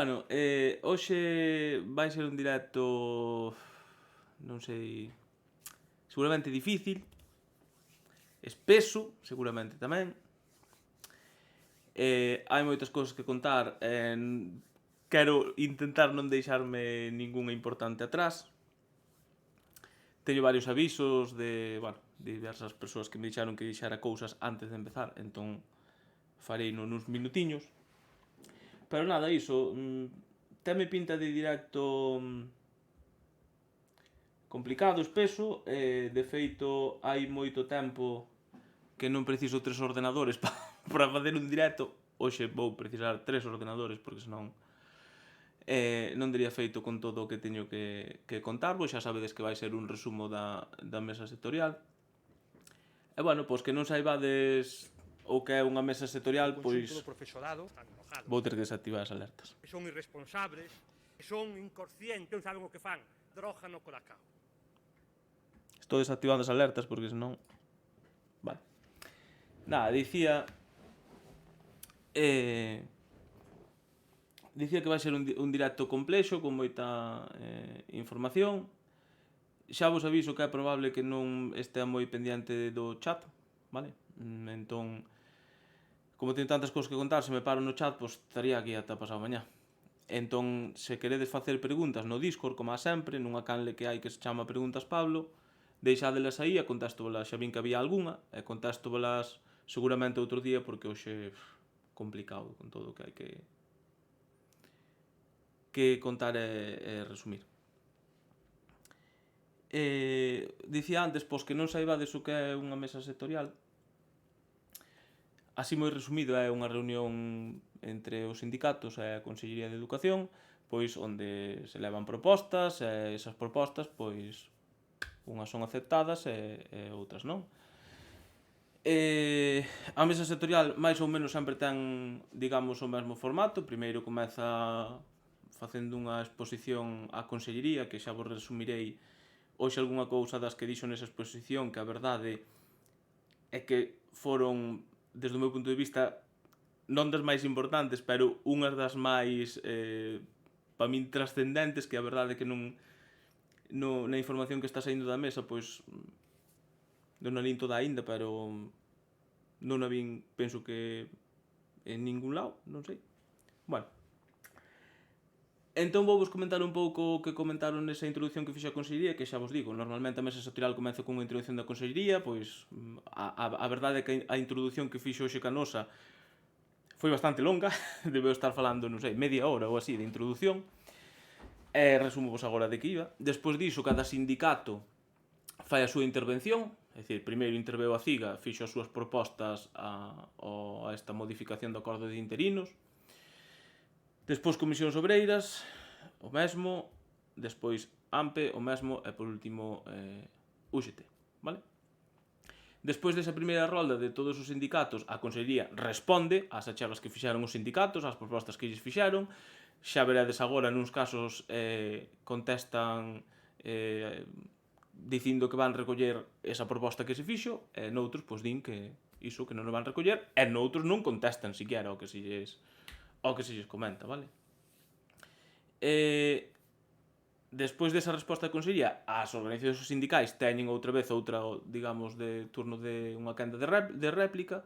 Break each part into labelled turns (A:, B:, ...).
A: Bueno, hoxe vai ser un directo, non sei, seguramente difícil, espeso, seguramente tamén. Hai moitas cousas que contar e quero intentar non deixarme ningunha importante atrás. Teño varios avisos de, bueno, diversas persoas que me dixeron que dixera cousas antes de empezar, entón farei nuns minutiños. Pero nada, iso, teme pinta de directo complicado, espeso, de feito hai moito tempo que non preciso 3 ordenadores para facer un directo. Hoxe vou precisar 3 ordenadores porque senón non daría feito con todo o que teño que contarvos. Xa sabedes que vai ser un resumo da mesa sectorial. E bueno, pois que non saibades o que é unha mesa sectorial, pois
B: do profesorado están enojados.
A: vou ter que desactivar as alertas.
B: Son irresponsables, son inconscientes, non saben o que fan. Droga no colacao.
A: Estou desactivando as alertas porque senón... Vale. Nada, dicía que vai ser un directo complexo con moita información. Xa vos aviso que é probable que non estea moi pendiente do chat, vale? Entón, como teño tantas cousas que contar, se me paro no chat, pois estaría aquí ata pasado mañá. Entón, se queredes facer preguntas no Discord, como a sempre, nunha canle que hai que se chama Preguntas Pablo, deixádelas aí e contéstovelas. Xa vin que había algunha e contéstovelas seguramente outro día porque hoxe complicado con todo o que hai que contar e resumir. Dicía antes, pois que non saibades o que é unha mesa sectorial. Así moi resumido, é unha reunión entre os sindicatos e a Consellería de Educación, pois onde se levan propostas e esas propostas, pois unhas son aceptadas e outras non. A mesa sectorial máis ou menos sempre ten, digamos, o mesmo formato. Primeiro comeza facendo unha exposición á Consellería, que xa vos resumirei hoxe algunha cousa das que dixo nesa exposición, que a verdade é que foron, desde o meu punto de vista, non das máis importantes, pero unhas das máis, para min, trascendentes, que a verdade é que na información que está saindo da mesa, pois non a lin toda aínda, pero non a vin, penso que en ningún lado, non sei. Bueno, entón vou vos comentar un pouco o que comentaron nesa introducción que fixo a Consellería, que xa vos digo, normalmente a mesa sectorial comeza con unha introducción da Consellería, pois a verdade é que a introducción que fixo hoxe Canosa foi bastante longa, debeu estar falando, non sei, media hora ou así de introducción, e resumo vos agora de que iba. Despois diso, cada sindicato fai a súa intervención, é dicir, primeiro interveu a CIGA, fixo as súas propostas a esta modificación do acordo de interinos. Despois Comisións Obreiras, o mesmo. Despois AMPE, o mesmo. E por último UGT, vale? Despois desa primeira rolda de todos os sindicatos, a Consellería responde ás achegas que fixeron os sindicatos, ás propostas que lles fixeron. Xa veredes agora, nuns casos contestan dicindo que van recoller esa proposta que se fixo, e noutros pois din que iso que non o van recoller, e noutros non contestan siquiera ao que se lles comenta, vale? Despois desa resposta da Consellería, as organizacións sindicais teñen outra vez outra, digamos, de turno de unha quenda de réplica,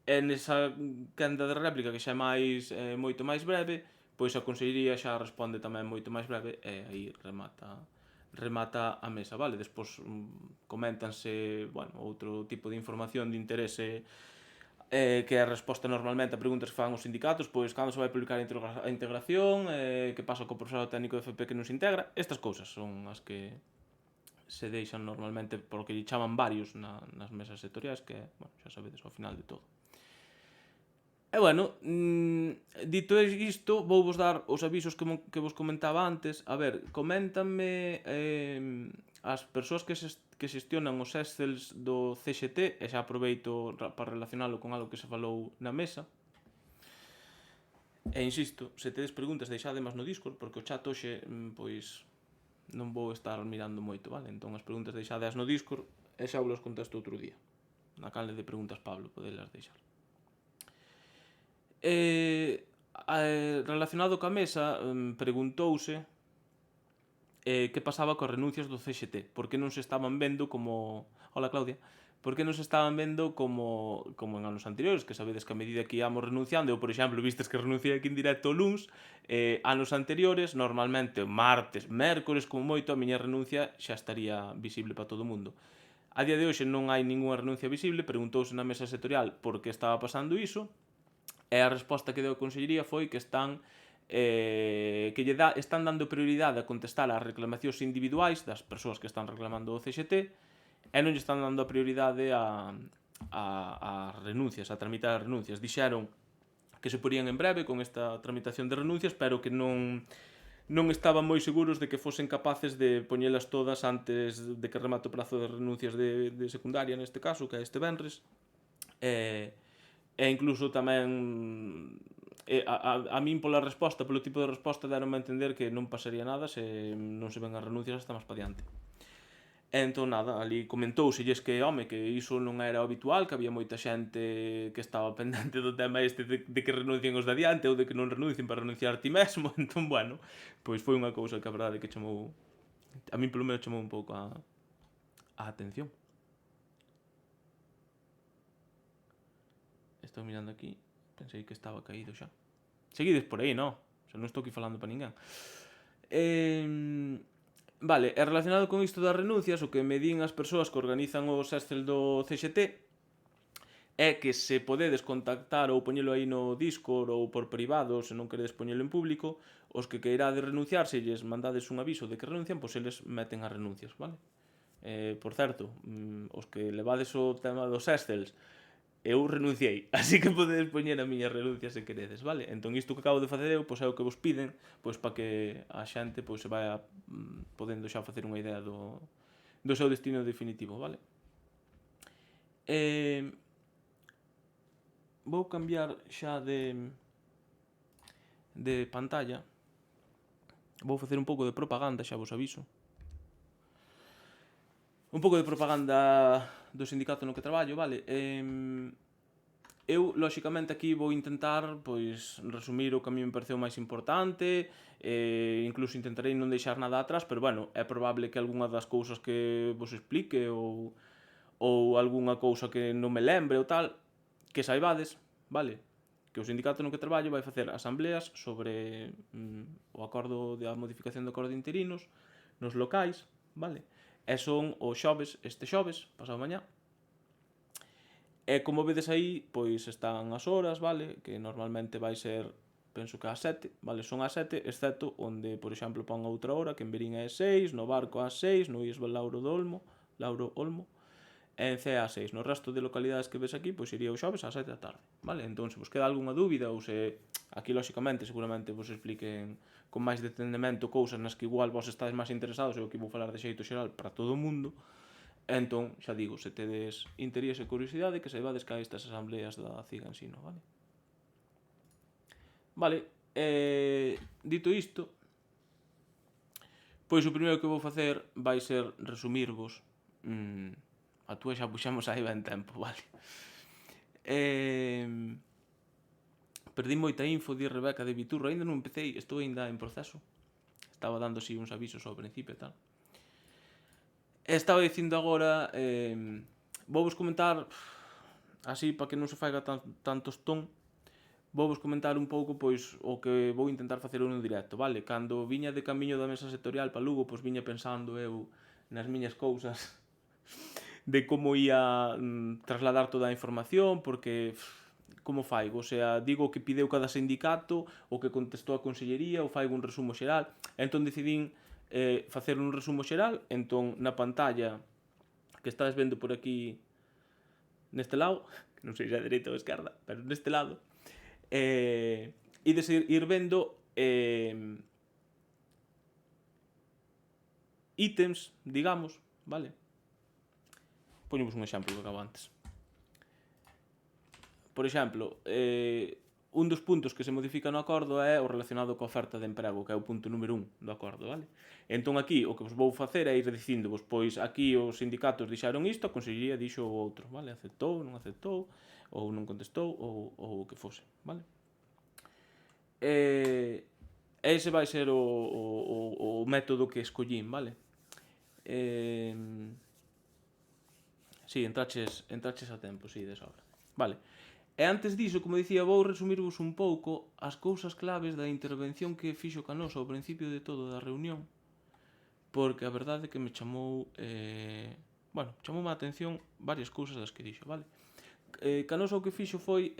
A: e nesa quenda de réplica que xa é moito máis breve, pois a Consellería xa responde tamén moito máis breve e aí remata a mesa, vale? Despois coméntanse, bueno, outro tipo de información de interese, que é a resposta normalmente a preguntas que fan os sindicatos, pois cando se vai publicar a integración, que pasa co profesorado técnico de FP que non se integra. Estas cousas son as que se deixan normalmente porque lle chaman varios nas mesas sectoriais, que, bueno, xa sabedes, ao final de todo. E bueno, dito isto, vou vos dar os avisos que vos comentaba antes. A ver, coméntanme as persoas que xestionan os Excels do CXT, e xa aproveito para relacionalo con algo que se falou na mesa. E insisto, se tedes preguntas, deixademas no Discord, porque o chat hoxe, pois, non vou estar mirando moito, vale? Entón as preguntas deixadeas no Discord e xa vos contesto outro día. Na canle de Preguntas Pablo, podelas deixar. Relacionado coa mesa, preguntouse que pasaba coas renuncias do CXT, porque non se estaban vendo como... Hola, Claudia. Porque non se estaban vendo como en anos anteriores, que sabedes que a medida que íamos renunciando, eu, por exemplo, vistes que renunciei aquí en directo o luns, anos anteriores, normalmente martes, mércores, como moito, a miña renuncia xa estaría visible para todo o mundo. A día de hoxe non hai ningunha renuncia visible, preguntouse na mesa sectorial por que estaba pasando iso, e a resposta que deu a Consellería foi que están están dando prioridade a contestar ás reclamacións individuais das persoas que están reclamando o CXT e non lle están dando a prioridade a renuncias, a tramitar as renuncias. Dixeron que se porían en breve con esta tramitación de renuncias, pero que non estaban moi seguros de que fosen capaces de poñelas todas antes de que remate o prazo de renuncias de secundaria, neste caso, que é este venres. E incluso tamén a min pola resposta, polo tipo de resposta, deronme a entender que non pasaría nada se non se ven as renuncias hasta máis pa diante. E entón nada, ali comentouselles que, home, que iso non era o habitual, que había moita xente que estaba pendente do tema este de que renuncien os de adiante ou de que non renuncien para renunciar ti mesmo. Entón, bueno, pois foi unha cousa que a verdade que chamou, a min polo menos chamou un pouco a atención. Estou mirando aquí, pensei que estaba caído xa. Seguides por aí, non? O sea, non estou aquí falando para ninguén. Vale, e relacionado con isto das renuncias, o que me din as persoas que organizan os Excel do CXT é que se podedes contactar ou poñelo aí no Discord ou por privado, se non queredes poñelo en público, os que queirades renunciar, se lles mandades un aviso de que renuncian, pois eles meten as renuncias, vale? Por certo, os que levades o tema dos Excels, eu renunciei, así que podedes poñer a miña renuncia se queredes, vale? Entón isto que acabo de facer eu, pois é o que vos piden, pois para que a xente pois se vaya podendo xa facer unha idea do seu destino definitivo, vale? Vou cambiar xa de pantalla. Vou facer un pouco de propaganda, xa vos aviso. Un pouco de propaganda do sindicato no que traballo, vale? Eu, lóxicamente, aquí vou intentar pois resumir o que a mí me pareceu máis importante, incluso intentarei non deixar nada atrás, pero bueno, é probable que algunha das cousas que vos explique ou algunha cousa que non me lembre ou tal, que saibades, vale? Que o sindicato no que traballo vai facer asambleas sobre o acordo da modificación do acordo de interinos nos locais, vale? E son o xoves, este xoves, pasado mañá. E como vedes aí, pois están as horas, vale? Que normalmente vai ser, penso que ás 7, vale? Son ás 7, excepto onde, por exemplo, pon outra hora, que en Verín é 6, no Barco ás 6, no Iesbel Lauro Olmo, e en Cea ás 6. No resto de localidades que ves aquí, pois iría o xoves ás 7 da tarde, vale? Entón, se vos queda algunha dúbida ou se aquí, lóxicamente, seguramente vos expliquen con máis detendemento cousas nas que igual vos estades máis interesados, eu aquí vou falar de xeito xeral para todo o mundo. Entón, xa digo, se tedes interés e curiosidade, que saibades que hai estas asambleas da CIGA Ensino, vale? Vale, dito isto, pois o primeiro que vou facer vai ser resumirvos a túa xa puxamos aí ben tempo, vale? Perdí moita info, di Rebeca de Viturro, ainda non empecé, estou ainda en proceso. Estaba dando así uns avisos ao principio e tal. Estaba dicindo agora, vou vos comentar, así para que non se faiga tantos ton, vou vos comentar un pouco pois o que vou intentar facer no directo, vale? Cando viña de camiño da mesa sectorial para Lugo, pois viña pensando eu nas miñas cousas de como ia trasladar toda a información, porque como faigo? O sea, digo o que pideu cada sindicato, o que contestou a Consellería, ou faigo un resumo xeral. Entón decidín facer un resumo xeral, entón na pantalla que estades vendo por aquí neste lado, que non sei se é dereita ou esquerda, pero neste lado, ides ir vendo ítems, digamos, vale? Poñemos un exemplo que acabo antes. Por exemplo, un dos puntos que se modifica no acordo é o relacionado coa oferta de emprego, que é o punto número 1 do acordo, vale? Entón aquí o que vos vou facer é ir dicíndovos, pois aquí os sindicatos dixeron isto, a Consellería dixo o outro, vale? Aceptou, non aceptou, ou non contestou, ou o que fose, vale? ese vai ser o método que escollín, vale? Si, entraches a tempo, si, de sobra. Vale. E antes diso, como dicía, vou resumirvos un pouco as cousas claves da intervención que fixo Canosa ao principio de todo da reunión, porque a verdade é que me chamou chamoume a atención varias cousas das que dixo, vale? Canosa o que fixo foi,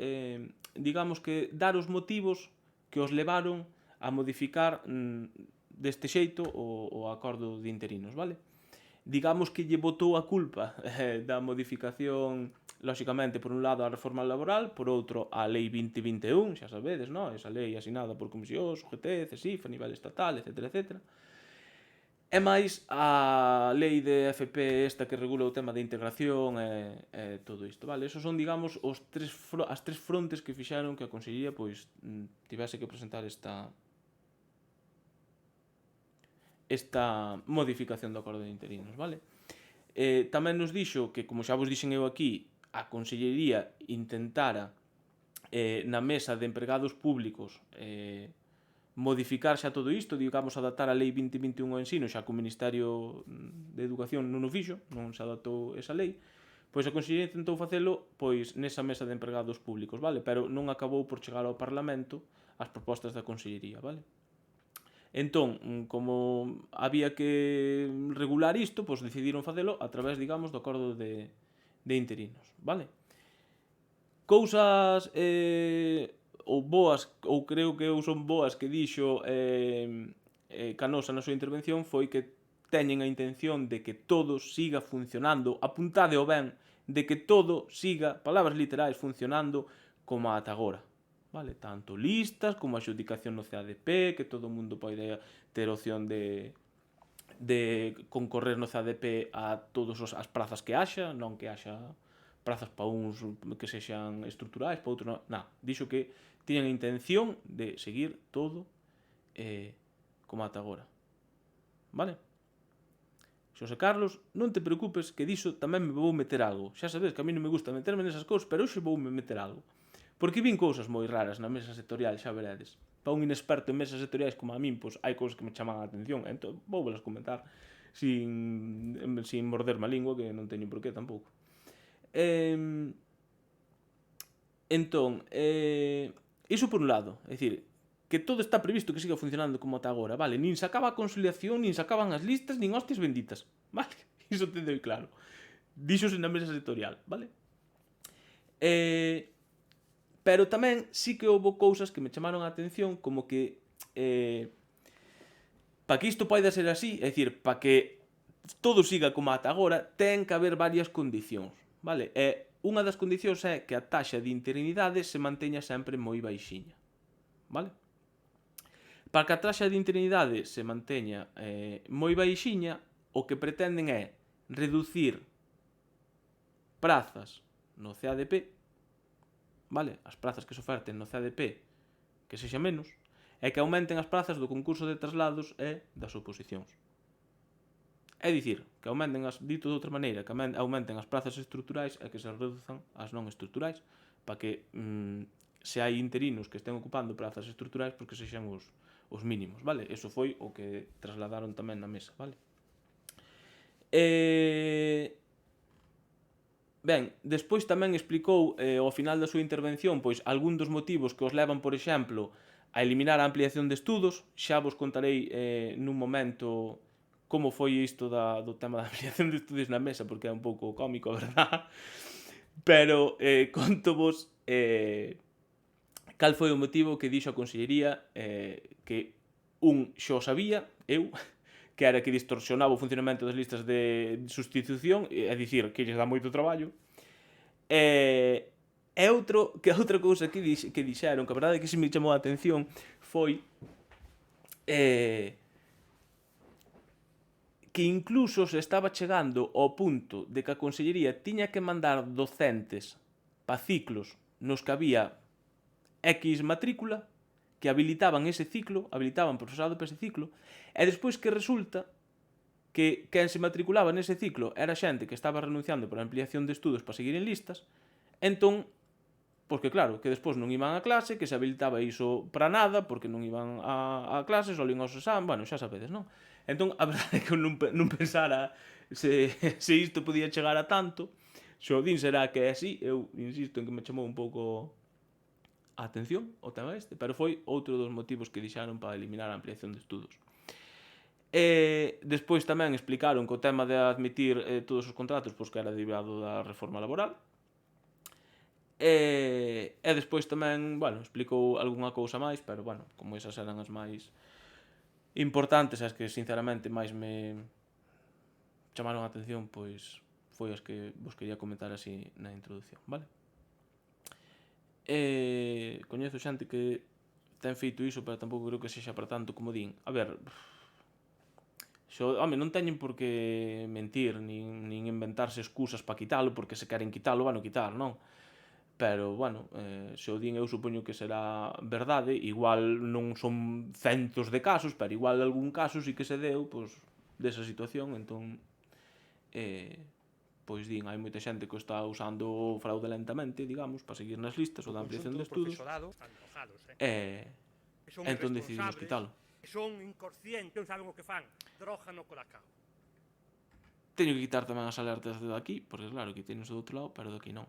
A: digamos que, dar os motivos que os levaron a modificar deste xeito o acordo de interinos, vale? Digamos que lle botou a culpa da modificación, lóxicamente, por un lado a reforma laboral, por outro a lei 2021, xa sabedes, non? Esa lei asinada por comisións, UGT, CESIF, a nivel estatal, etc, etc. E máis a lei de FP esta que regula o tema de integración e todo isto, vale? Esos son, digamos, as tres frontes que fixaron que a Consellería pois tivese que presentar esta modificación do acordo de interinos, vale? Tamén nos dixo que, como xa vos dixen eu aquí, a Consellería intentara na mesa de empregados públicos modificar xa todo isto, digamos, adaptar a lei 2021 ao ensino, xa que o Ministerio de Educación non o fixo, non se adaptou esa lei, pois a Consellería intentou facelo pois nesa mesa de empregados públicos, vale? Pero non acabou por chegar ao Parlamento as propostas da Consellería, vale? Entón, como había que regular isto, pois decidiron facelo a través, digamos, do acordo de interinos, vale? Cousas ou boas, ou creo que son boas que dixo Canosa na súa intervención foi que teñen a intención de que todo siga funcionando, apuntade ao ben, de que todo siga, palabras literais, funcionando como ata agora. Vale? Tanto listas como a adjudicación no CADP, que todo o mundo pode ter opción de concorrer no CADP a todas as prazas que haxa, non que haxa prazas para uns que sexan estruturais, para outros non. Dixo que tiñan a intención de seguir todo como ata agora. Vale? Xosé Carlos, non te preocupes que diso tamén me vou meter algo. Xa sabes que a mí non me gusta meterme nesas cousas, pero hoxe voume meter algo. Porque vin cousas moi raras na mesa sectorial, xa veredes. Para un inexperto en mesas sectoriais como a min, pois hai cousas que me chaman a atención. Entón, vou velas comentar sin morderme a lingua, que non teño por qué tampouco. Entón, iso por un lado, é dicir, que todo está previsto que siga funcionando como ata agora, vale? Nin se acaba a conciliación, nin se acaban as listas, nin hostias benditas, vale? Iso te doi claro. Díxose na mesa sectorial, vale? Pero tamén sí que houve cousas que me chamaron a atención, como que para que isto poida ser así, é dicir, para que todo siga como ata agora, ten que haber varias condicións, vale? E unha das condicións é que a taxa de interinidade se manteña sempre moi baixiña, vale? Para que a taxa de interinidade se manteña moi baixiña, o que pretenden é reducir prazas no CADP, vale? As prazas que se oferten no CADP que sexa menos, e que aumenten as prazas do concurso de traslados e das oposicións. É dicir, que aumenten dito de outra maneira, que aumenten as prazas estruturais e que se reduzan as non estruturais, para que se hai interinos que estén ocupando prazas estruturais, porque sexan os mínimos, vale? Eso foi o que trasladaron tamén na mesa, vale? Ben, despois tamén explicou ao final da súa intervención pois algún dos motivos que os levan, por exemplo, a eliminar a ampliación de estudos. Xa vos contarei nun momento como foi isto do tema da ampliación de estudios na mesa, porque é un pouco cómico, a verdad? Pero contovos cal foi o motivo que dixo a Consellería que xo sabía, eu, que era que distorsionaba o funcionamento das listas de sustitución, é dicir, que lles dá moito traballo. E outra cousa que dixeron, que a verdade é que se me chamou a atención, foi que incluso se estaba chegando ao punto de que a Consellería tiña que mandar docentes para ciclos nos que había X matrícula, que habilitaban ese ciclo, habilitaban profesorado para ese ciclo, e despois que resulta que quen se matriculaba nese ciclo era xente que estaba renunciando por ampliación de estudos para seguir en listas, entón Porque claro, que despois non iban a clase, que se habilitaba iso para nada, porque non iban a clase, só lían aos exames, bueno, xa sabedes, non? Entón, a verdade é que eu non pensara se isto podía chegar a tanto. Se o din será que é así, eu insisto en que me chamou un pouco a atención o tema este, pero foi outro dos motivos que dixaron para eliminar a ampliación de estudos. E despois tamén explicaron que o tema de admitir todos os contratos pois que era derivado da reforma laboral. E despois tamén, bueno, explicou algunha cousa máis, pero bueno, como esas eran as máis importantes, as que sinceramente máis me chamaron a atención, pois foi as que vos quería comentar así na introducción, vale? Coñezo xente que ten feito iso, pero tampouco creo que sexa para tanto como din. A ver, home, non teñen por que mentir, nin inventarse excusas para quitalo, porque se queren quitalo, van a quitar, non? Pero, bueno, se o din eu supoño que será verdade, igual non son centos de casos, pero igual algún caso sí que se deu, pois, desa situación, entón, pois din, hai moita xente que o está usando fraudulentamente, digamos, para seguir nas listas ou da ampliación de estudos,
B: Están enojados,
A: e
B: son
A: entón decidimos quitalo.
B: son inconscientes, non saben o que fan, droga no colacao.
A: Teño que quitar tamén as alertas de aquí, porque claro, que teño do outro lado, pero de aquí non.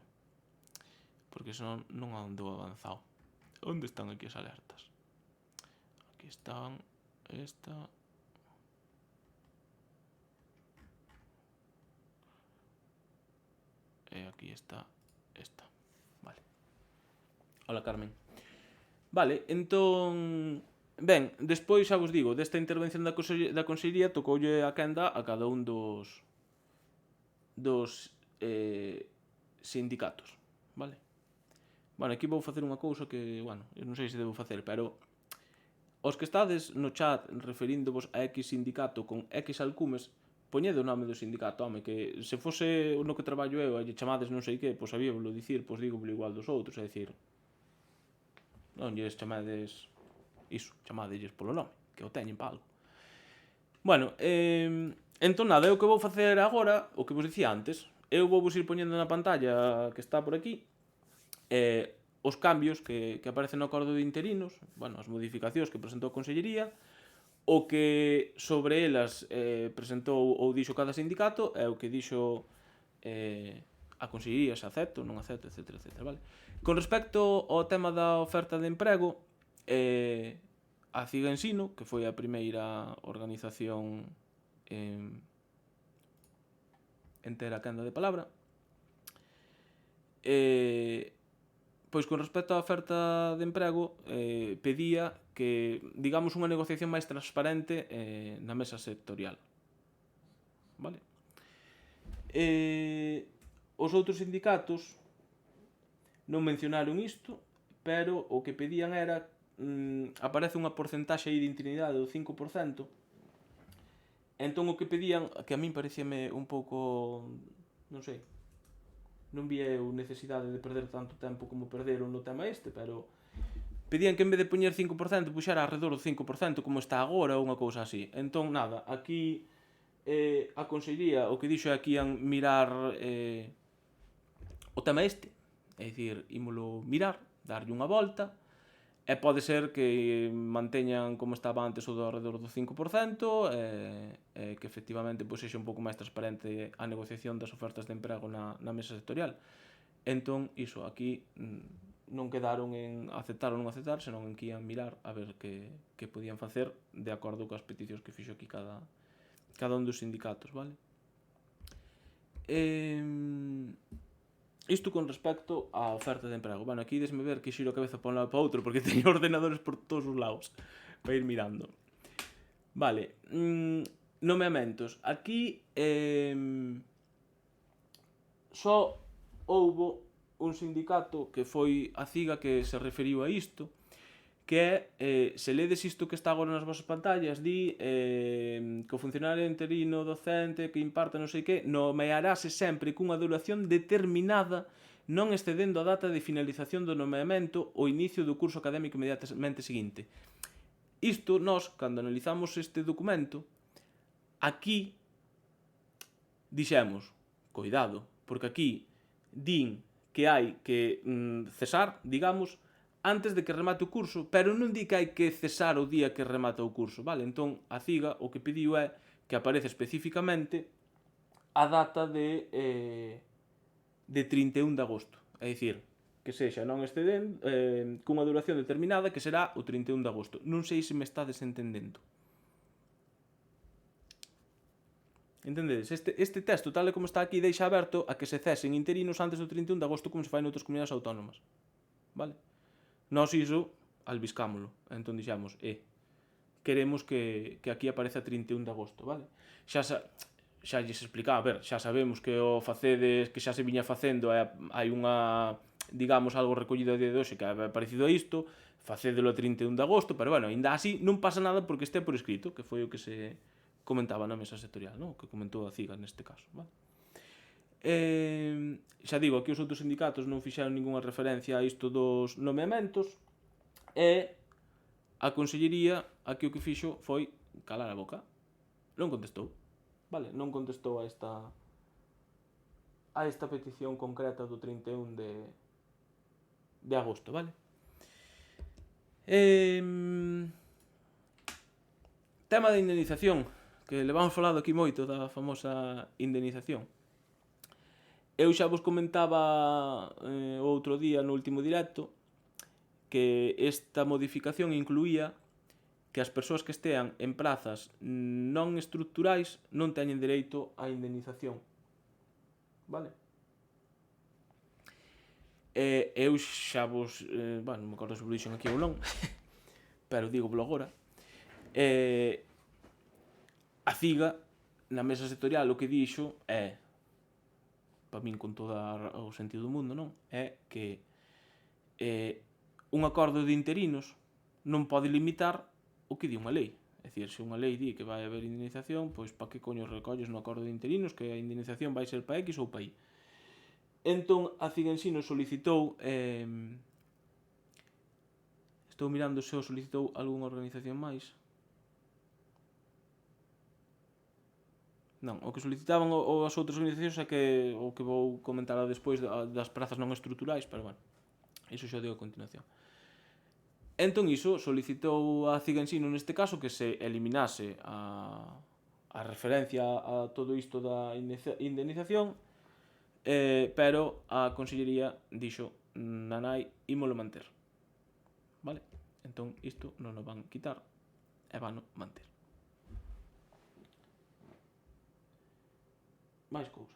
A: Porque senón non andou avanzado. Onde están aquí as alertas? Aquí están. Esta. E aquí está esta. Vale. Hola, Carmen. Vale, entón... Ben, despois xa vos digo, desta intervención da Consellería tocoulle a quenda a cada un dos sindicatos, vale? Bueno, aquí vou facer unha cousa que, bueno, eu non sei se debo facer, pero os que estades no chat referíndovos a X sindicato con X alcumes, poñede o nome do sindicato, home, que se fose no que traballo eu e lle chamades non sei que, pois sabíavolo dicir, pois dígolo igual dos outros, é dicir, non lles chamades iso, chamadelles polo nome, que o teñen pa algo. Bueno, entón nada, eu que vou facer agora, o que vos dicía antes, eu vou vos ir poñendo na pantalla que está por aquí, os cambios que aparecen no acordo de interinos, bueno, as modificacións que presentou a Consellería, o que sobre elas presentou ou dixo cada sindicato, e o que dixo a Consellería, se acepto, non acepto, etc, etc, vale? Con respecto ao tema da oferta de emprego, a CIGA Ensino, que foi a primeira organización en ter a quenda de palabra, pois con respecto á oferta de emprego pedía que, digamos, unha negociación máis transparente na mesa sectorial, vale? Os outros sindicatos non mencionaron isto, pero o que pedían era aparece unha porcentaxe aí de interinidade do 5%, entón o que pedían, que a min parecíame un pouco, non sei, non vi eu necesidade de perder tanto tempo como perderon no tema este, pero pedían que en vez de poñer 5% puxera alrededor do 5% como está agora ou unha cousa así. Entón, nada, aquí a Consellería o que dixo é que ian mirar o tema este, é dicir, ímolo mirar, darlle unha volta, e pode ser que manteñan como estaba antes o do alrededor do 5%, que efectivamente pois, sexa un pouco máis transparente a negociación das ofertas de emprego na mesa sectorial. Entón, iso, aquí non quedaron en aceptar ou non aceptar, senón en que ian mirar a ver que podían facer de acordo coas peticións que fixo aquí cada un dos sindicatos, vale? Isto con respecto á oferta de emprego. Bueno, aquí desme ver que xiro a cabeza para un lado e para outro porque teño ordenadores por todos os lados para ir mirando. Vale, nomeamentos. Aquí só houbo un sindicato que foi a CIGA que se referiu a isto, que é, se ledes isto que está agora nas vosas pantallas, di que o funcionario interino docente que imparta non sei que nomearase sempre cunha duración determinada non excedendo a data de finalización do nomeamento ou inicio do curso académico inmediatamente seguinte. Isto, nós, cando analizamos este documento, aquí dixemos, cuidado, porque aquí din que hai que cesar, digamos, antes de que remate o curso, pero non di que hai que cesar o día que remata o curso, vale? Entón, a CIGA o que pediu é que aparece especificamente a data de 31 de agosto. É dicir, que sexa non excedente, cunha duración determinada, que será o 31 de agosto. Non sei se me estades entendendo. Entendedes? Este texto, tal e como está aquí, deixa aberto a que se cesen interinos antes do 31 de agosto, como se fai noutras comunidades autónomas. Vale? Nós iso albiscámolo. Entón dixemos, queremos que aquí apareza 31 de agosto, vale? Xa lles explicaba, a ver, xa sabemos que o facedes, que xa se viña facendo, hai unha, digamos, algo recollido a día de hoxe que é parecido a isto, facédelo a 31 de agosto, pero bueno, ainda así non pasa nada porque este por escrito, que foi o que se comentaba na mesa sectorial, non? Que comentou a CIGA neste caso, vale? Xa digo, aquí os outros sindicatos non fixeron ninguna referencia a isto dos nomeamentos e a Consellería aquí o que fixo foi calar a boca. Non contestou, vale? Non contestou a esta petición concreta do 31 de agosto, vale? Tema da indemnización, que levamos falado aquí moito da famosa indemnización. Eu xa vos comentaba outro día no último directo que esta modificación incluía que as persoas que estean en prazas non estruturais non teñen dereito á indemnización. Vale? Eu xa vos... non me acordo se vos dixen aquí ou non, pero digo-vos agora. A CIGA, na mesa sectorial, o que dixo é, para min con todo o sentido do mundo, non? É que un acordo de interinos non pode limitar o que di unha lei. É dicir, se unha lei di que vai haber indemnización, pois para que coño recolles no acordo de interinos que a indemnización vai ser para X ou para Y. Entón, a CIGA en sí nos solicitou... estou mirando se o solicitou algunha organización máis. Non, o que solicitaban as outras organizacións é que o que vou comentar despois das prazas non estruturais, pero bueno, iso xa digo a continuación. Entón iso solicitou a CIGA en sí neste caso que se eliminase a referencia a todo isto da indemnización, pero a Consellería dixo, nanai, ímolo manter. Vale? Entón isto non o van quitar e van manter. Máis cousas.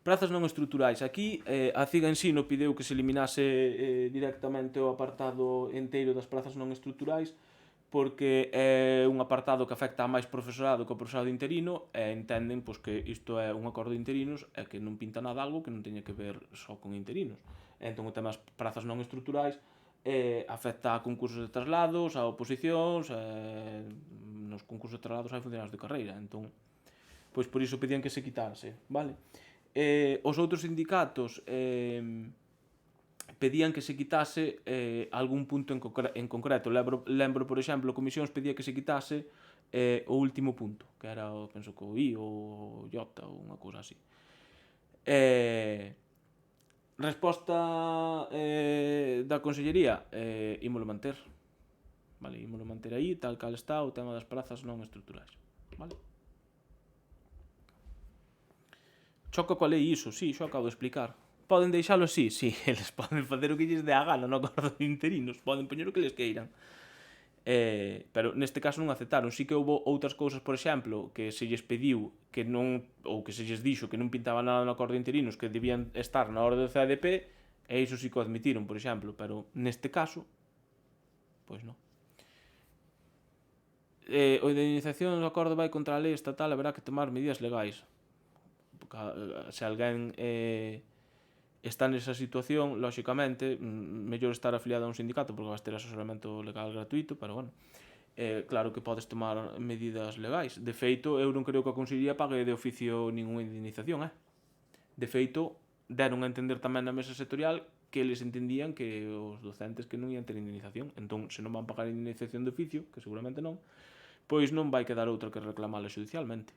A: Prazas non estruturais. Aquí a CIGA en sí non pideu que se eliminase directamente o apartado enteiro das prazas non estruturais porque é un apartado que afecta a máis profesorado que o profesorado interino e entenden pois, que isto é un acordo de interinos e que non pinta nada algo que non teña que ver só con interinos. Entón o tema das prazas non estruturais afecta a concursos de traslados, a oposicións, nos concursos de traslados hai funcionarios de carreira, entón pois por iso pedían que se quitase, vale? Os outros sindicatos pedían que se quitase algún punto en concreto. Lembro, por exemplo, Comisións pedía que se quitase o último punto, que era, penso que o I ou o J ou unha cousa así. Resposta da Consellería, ímolo manter. Vale, ímolo manter aí, tal cal está o tema das prazas non estruturais. Vale? Choca coa lei iso, sí, xo acabo de explicar. Poden deixalo así, sí, eles poden facer o que lles dé a gana no acordo de interinos, poden poñer o que les queiran. Pero neste caso non aceptaron. Sí que houve outras cousas, por exemplo, que se lles pediu que non, ou que se lles dixo que non pintaba nada no acordo de interinos, que debían estar na orde do CDP, e iso sí que o admitiron, por exemplo, pero neste caso, pois non. O de indemnización do acordo vai contra a lei estatal, haberá que tomar medidas legais. Se alguén está nesa situación, lóxicamente, mellor estar afiliado a un sindicato porque vas ter asesoramento legal gratuito, pero bueno, claro que podes tomar medidas legais. De feito, eu non creo que a Consellería pague de oficio ninguna indemnización, De feito, deron a entender tamén na mesa sectorial que eles entendían que os docentes que non ian ter indemnización. Entón, se non van pagar indemnización de oficio, que seguramente non, pois non vai quedar outra que reclamala xudicialmente.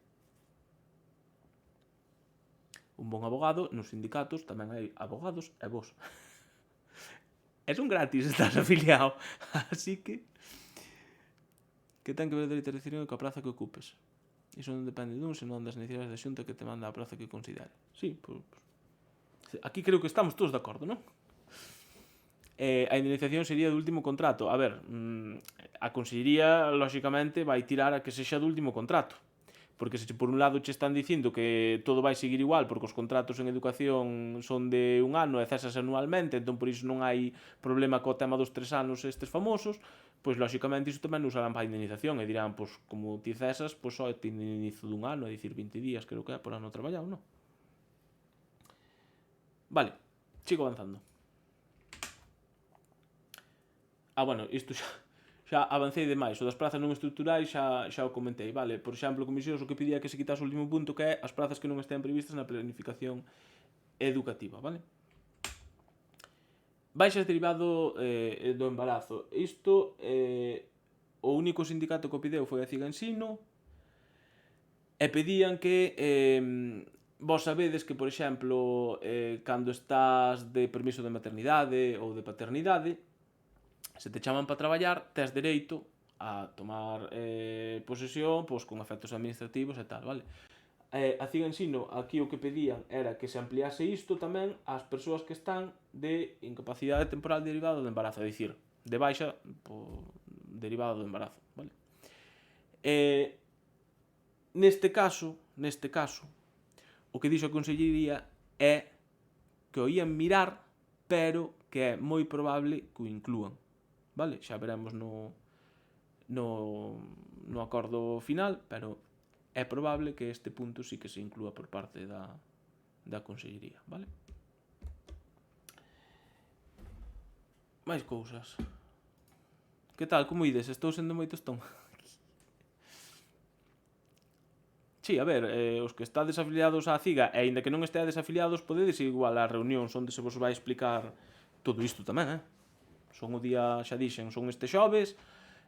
A: un bon abogado, nos sindicatos tamén hai abogados e vos. E son gratis, estás afiliado. Así que ten que ver o dereito a decisión coa praza que ocupes. Iso non depende dun, senón das necesidades da xunta que te manda a praza que considere. Sí, pues, aquí creo que estamos todos de acordo, non? A indemnización sería do último contrato. A ver, a consellería, lóxicamente, vai tirar a que sexa do último contrato. Porque se por un lado che están dicindo que todo vai seguir igual porque os contratos en educación son de un ano e cesas anualmente, entón por iso non hai problema co tema dos 3 anos estes famosos, pois lóxicamente iso tamén usarán para a indemnización e dirán, pois como ti cesas, pois só te indemnizo dun ano, é dicir 20 días, creo que é por ano traballado, non? Vale, sigo avanzando. Bueno, isto xa avancei demais. O das prazas non estruturais xa o comentei, vale? Por exemplo, Comisións o que pedía que se quitase o último punto, que é as prazas que non estean previstas na planificación educativa, vale? Baixas derivado do embarazo. Isto, o único sindicato que o pideu foi a Ciga Ensino, e pedían que vos sabedes que, por exemplo, cando estás de permiso de maternidade ou de paternidade, se te chaman para traballar, tes dereito a tomar posesión pois, con efectos administrativos e tal, vale? A Ciga Ensino aquí o que pedían era que se ampliase isto tamén ás persoas que están de incapacidade temporal derivada do embarazo, é dicir, de baixa derivada do embarazo, vale? Neste caso, o que dixo a Consellería é que o ían mirar, pero que é moi probable que o inclúan, vale? Xa veremos no acordo final, pero é probable que este punto sí que se inclúa por parte da Consellería, vale? Máis cousas. Que tal, como ides? Estou sendo moi tostón? Sí, a ver, os que estades afiliados á CIGA, e aínda que non esteades afiliados, podedes ir igual ás reunións onde se vos vai explicar todo isto tamén, Son o día, xa dixen, son este xoves,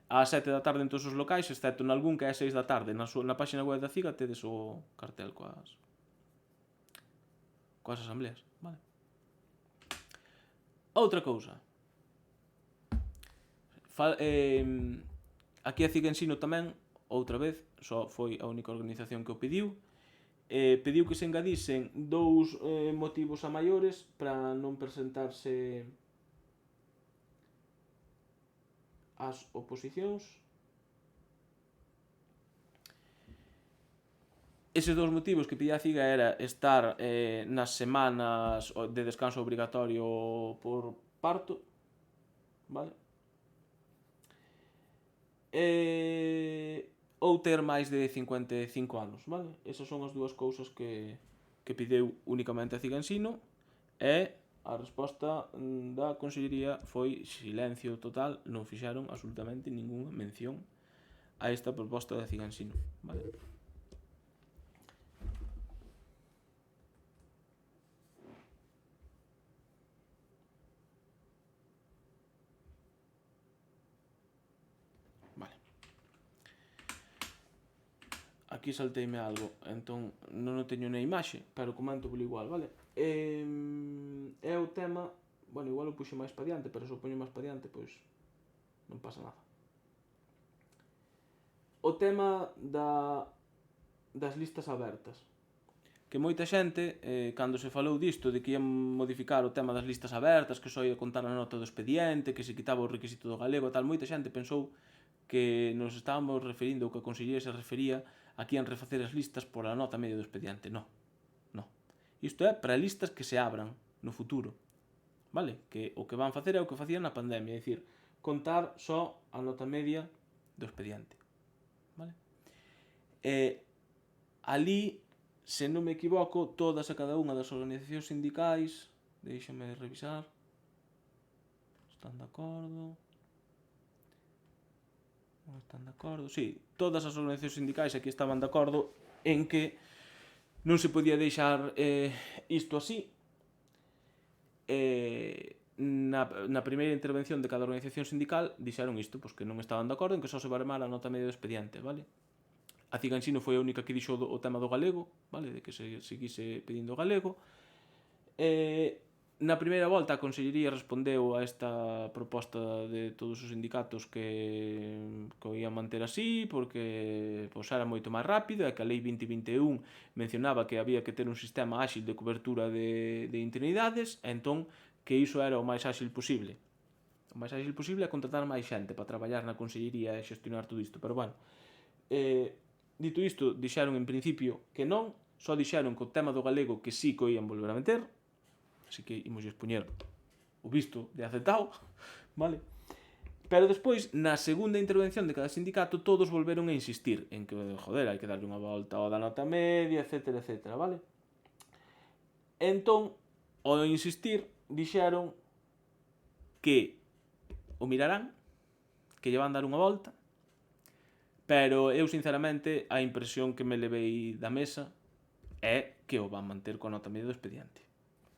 A: ás 7 da tarde en todos os locais, excepto nalgún que é 6 da tarde. Na página web da CIGA tedes o cartel coas asambleas, vale? Outra cousa. Aquí a CIGA Ensino tamén, outra vez, só foi a única organización que o pediu, pediu que se engadisen 2 motivos a maiores para non presentarse as oposicións. Eses 2 motivos que pedía a CIGA era estar nas semanas de descanso obrigatorio por parto, vale? Ou ter máis de 55 anos, vale? Esas son as 2 cousas que pideu únicamente a CIGA Ensino, e a resposta da Consellería foi silencio total, non fixeron absolutamente ningunha mención a esta proposta da CIGA Ensino, vale? Vale. Aquí salteime algo, entón non o teño na imaxe, pero comento polo igual, vale? É o tema, bueno, igual o puxo máis para diante, pero se o poño máis para diante, pois non pasa nada. O tema das listas abertas. Que moita xente, cando se falou disto, de que ian modificar o tema das listas abertas, que só ia contar a nota do expediente, que se quitaba o requisito do galego e tal, moita xente pensou que nos estábamos referindo, ou que a Consellería se refería a que ian refacer as listas por a nota media do expediente. Non. Isto é para listas que se abran no futuro, vale? Que o que van facer é o que facían na pandemia, é dicir, contar só a nota media do expediente, vale? Ali, se non me equivoco, todas e cada unha das organizacións sindicais, deixame revisar, están de acordo, non están de acordo, sí, todas as organizacións sindicais aquí estaban de acordo en que non se podía deixar isto así. Na primeira intervención de cada organización sindical dixeron isto, pois que non estaban de acordo en que só se barmara a nota media do expediente, vale? A CIGA Ensino foi a única que dixo o tema do galego, vale, de que se seguise pedindo galego. Na primeira volta a Consellería respondeu a esta proposta de todos os sindicatos que o ian manter así porque era moito máis rápido e que a Lei 2021 mencionaba que había que ter un sistema áxil de cobertura de interinidades e entón que iso era o máis áxil posible. O máis áxil posible é contratar máis xente para traballar na Consellería e xestionar todo isto, pero bueno, dito isto, dixeron en principio que non, só dixeron que o tema do galego que sí que o ian volver a meter, así que imos expoñer o visto de aceptado, vale? Pero despois, na segunda intervención de cada sindicato, todos volveron a insistir en que, joder, hai que darlle unha volta ao da nota media, etcétera, etcétera, vale? Entón, ao insistir, dixeron que o mirarán, que lle van dar unha volta, pero eu, sinceramente, a impresión que me levei da mesa é que o van manter coa nota media do expediente.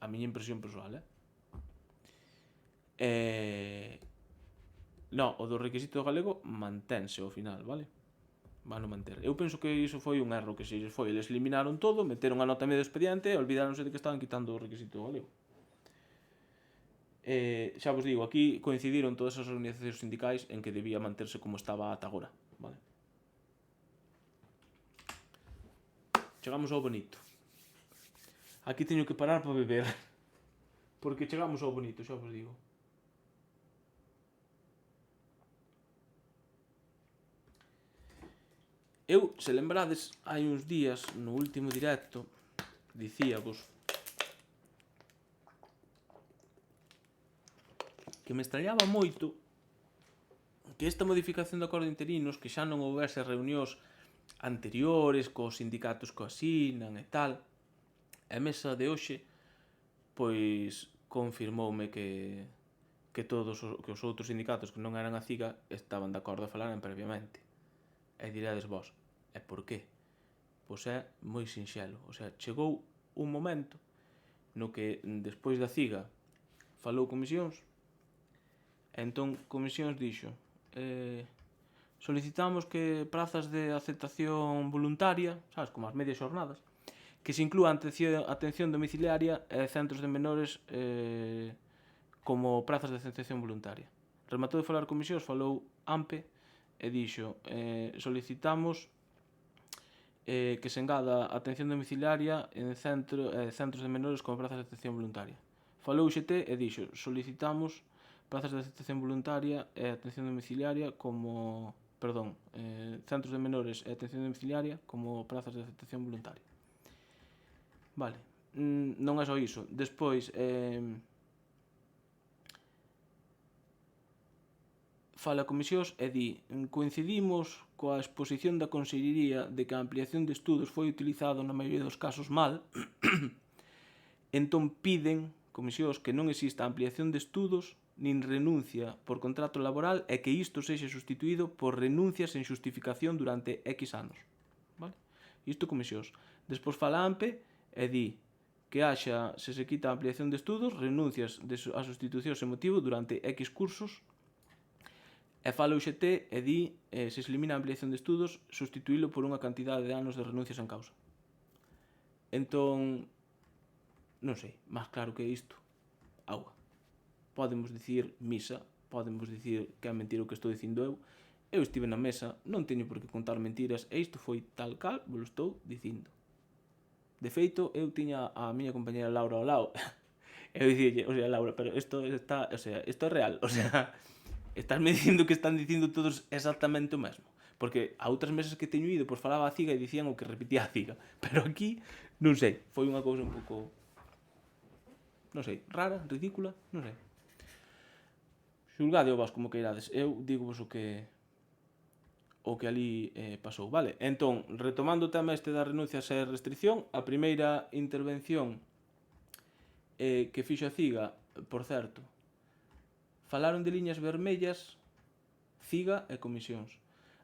A: A miña impresión persoal, No, o do requisito galego mantense ao final, vale? Van manter. Eu penso que iso foi un erro que se lles foi. Eles eliminaron todo, meteron a nota media do expediente e olvidáronse de que estaban quitando o requisito galego. Xa vos digo, aquí coincidiron todas as organizacións sindicais en que debía manterse como estaba ata agora, vale? Chegamos ao bonito. Aquí teño que parar para beber. Porque chegamos ao bonito, xa vos digo. Eu, se lembrades, hai uns días, no último directo, dicíavos que me extrañaba moito que esta modificación do acordo de interinos, que xa non houbese reunións anteriores cos sindicatos que o asinan e tal, a mesa de hoxe pois confirmoume que todos os outros sindicatos que non eran a CIGA estaban de acordo a falaran previamente. E diredes vos, e por qué? Pois é moi sinxelo, o sea, chegou un momento no que despois da CIGA falou comisións e entón comisións dixo solicitamos que prazas de aceptación voluntaria, sabes, como as medias xornadas, que se inclúa atención domiciliaria e centros de menores como prazas de aceptación voluntaria. Rematou de falar comisións, falou AMPE e dixo solicitamos que se engada atención domiciliaria en centros de menores como prazas de atención voluntaria. Falou UGT e dixo solicitamos prazas de aceptación voluntaria e atención domiciliaria como centros de menores e atención domiciliaria como prazas de aceptación voluntaria. Vale, non é só iso. Despois fala comisións e di coincidimos coa exposición da Consellería de que a ampliación de estudos foi utilizado na maioría dos casos mal entón piden comisións que non exista ampliación de estudos nin renuncia por contrato laboral e que isto sexa sustituído por renuncias en xustificación durante X anos, vale? Isto comisións. Despois fala AMPE e di que haxa, se quita a ampliación de estudos, renuncias a sustitucións en motivo durante X cursos. E fala o UGT e di se elimina a ampliación de estudos, sustituílo por unha cantidade de anos de renuncias en causa. Entón, non sei, máis claro que isto, auga. Podemos dicir misa, podemos dicir que é mentira o que estou dicindo eu. Eu estive na mesa, non teño por que contar mentiras e isto foi tal cal, vos lo estou dicindo. De feito, eu tiña a miña compañera Laura ao lado. Eu dicía, o sea, Laura, pero isto está, o sea, isto é real, o sea, estásme dicindo que están dicindo todos exactamente o mesmo. Porque a outras mesas que teño ido, pois falaba a CIGA e dicían o que repetía a CIGA. Pero aquí, non sei, foi unha cousa un pouco, non sei, rara, ridícula, non sei. Xulgade o vos como queirades. Eu digo vos o que ali pasou, vale? Entón, retomando o tema este das renuncias e restricción, a primeira intervención que fixo a CIGA, por certo, falaron de liñas vermellas, CIGA e comisións.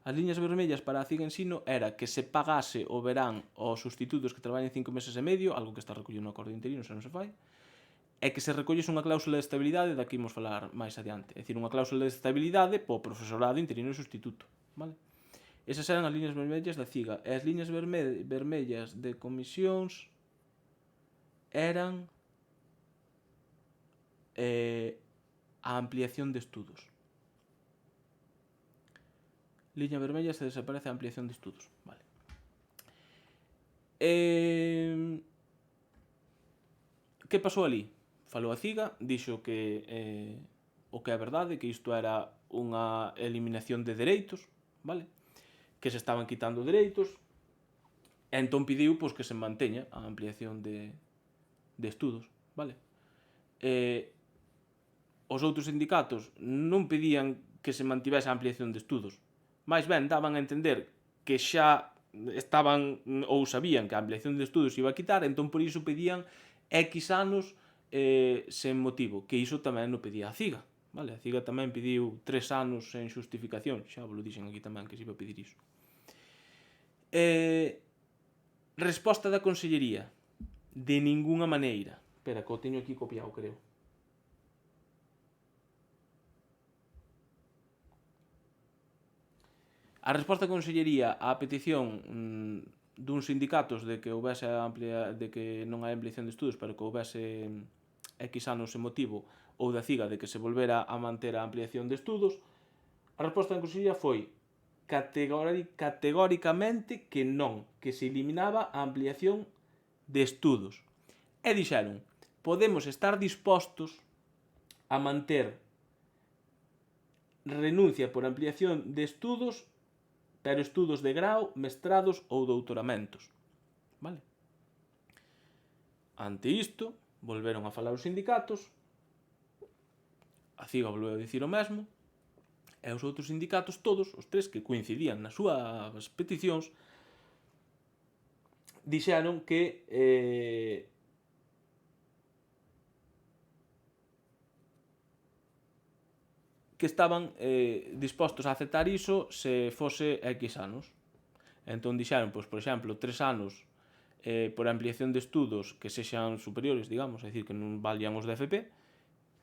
A: As liñas vermellas para a CIGA Ensino era que se pagase o verán aos sustitutos que traballen 5 meses e medio, algo que está recollido no acordo interino, se non se fai, é que se recollese unha cláusula de estabilidade, daqui imos falar máis adiante. É dicir, unha cláusula de estabilidade po profesorado interino e sustituto, vale? Esas eran as liñas vermellas da CIGA. E as liñas vermellas de comisións eran a ampliación de estudos. Liña vermella se desaparece a ampliación de estudos. Vale. Que pasou ali? Falou a CIGA, dixo que o que é verdade, que isto era unha eliminación de dereitos, vale? Que se estaban quitando dereitos, e entón pediu pois, que se manteña a ampliación de estudos, vale? Os outros sindicatos non pedían que se mantivese a ampliación de estudos, máis ben daban a entender que xa estaban ou sabían que a ampliación de estudos se iba a quitar, entón por iso pedían X anos sen motivo, que iso tamén non pedía a CIGA, vale? A CIGA tamén pediu 3 anos sen xustificación, xa vos lo dixen aquí tamén que se iba a pedir iso. Resposta da Consellería: de ningunha maneira. Espera, que o teño aquí copiado, creo. A resposta da Consellería á petición duns sindicatos de que houbese de que non hai ampliación de estudos, pero que houbese X anos sen motivo, ou da CIGA de que se volvera a manter a ampliación de estudos, a resposta da Consellería foi categóricamente que non, que se eliminaba a ampliación de estudos. E dixeron: podemos estar dispostos a manter renuncia por ampliación de estudos, pero estudos de grau, mestrados ou doutoramentos. Vale? Ante isto, volveron a falar os sindicatos, a CIGA volveu a dicir o mesmo, e os outros sindicatos, todos, os tres que coincidían nas súas peticións, dixeron que estaban dispostos a aceptar iso se fose X anos. Entón dixeron, pois, por exemplo, 3 anos por ampliación de estudos que sexan superiores, digamos, é dicir, que non valían os de FP,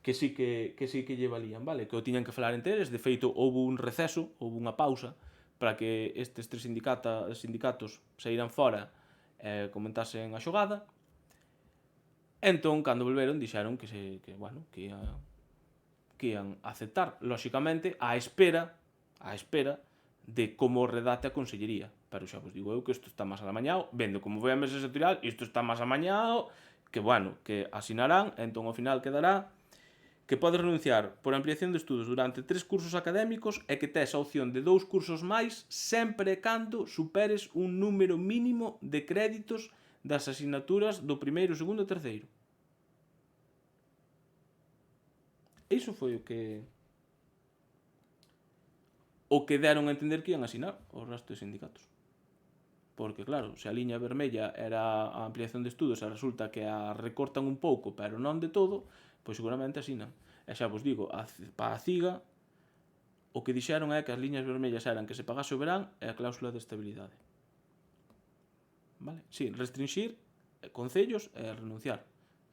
A: que sí que lle valían, vale? Que o tiñan que falar entre eles. De feito, houve un receso, houve unha pausa para que estes tres sindicatos saíran fora e comentasen a xogada. Entón, cando volveron, dixeron que ian aceptar, lóxicamente, á espera de como redacte a Consellería. Pero xa vos digo eu que isto está máis amañado, vendo como foi a mesa sectorial, isto está máis amañado, que que asinarán, entón ao final quedará que podes renunciar por ampliación de estudos durante 3 cursos académicos e que tes a opción de 2 cursos máis sempre e cando superes un número mínimo de créditos das asignaturas do primeiro, segundo e terceiro. Iso foi o que deron a entender que ian asinar os resto de sindicatos. Porque, claro, se a liña vermella era a ampliación de estudos e resulta que a recortan un pouco, pero non de todo, pois seguramente asinan. E xa vos digo, para a CIGA, o que dixeron é que as liñas vermellas eran que se pagase o verán e a cláusula de estabilidade. Vale? Sí, restringir concellos e renunciar.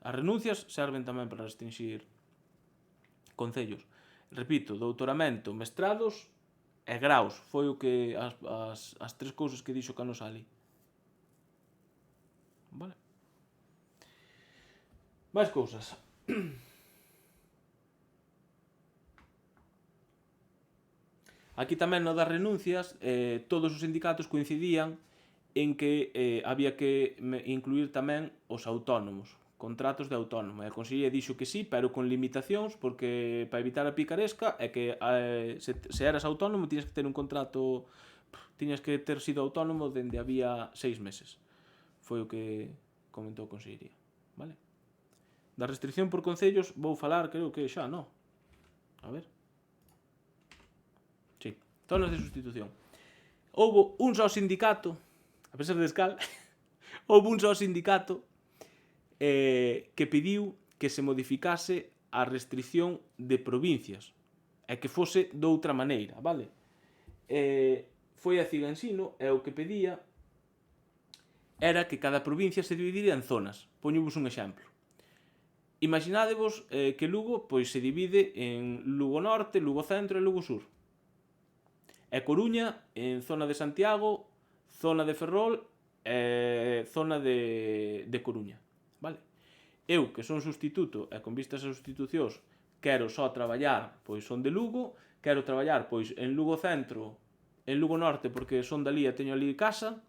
A: As renuncias serven tamén para restringir concellos. Repito, doutoramento, mestrados e graus. Foi o que as 3 cousas que dixo Cano Sali. Vale? Máis cousas. Aquí tamén no das renuncias, todos os sindicatos coincidían en que había que incluir tamén os autónomos, contratos de autónomo. E a Consellería dixo que sí, pero con limitacións, porque para evitar a picaresca é que se eras autónomo tiñas que ter un contrato, tiñas que ter sido autónomo dende había 6 meses. Foi o que comentou a Consellería. Vale? Da restricción por concellos vou falar, creo que xa, non? A ver. Sí, zonas de sustitución. Houbo un só sindicato, a pesar de escal, houve un só sindicato que pediu que se modificase a restricción de provincias e que fose doutra maneira, vale? Foi a CIGA Ensino e o que pedía era que cada provincia se dividiría en zonas. Poñovos un exemplo. Imaginádevos que Lugo pois se divide en Lugo Norte, Lugo Centro e Lugo Sur. E Coruña, en zona de Santiago, zona de Ferrol e zona de Coruña, vale? Eu, que son sustituto e con vistas a sustitucións, quero só traballar, pois son de Lugo, quero traballar pois en Lugo Centro, en Lugo Norte, porque son dali e teño ali casa,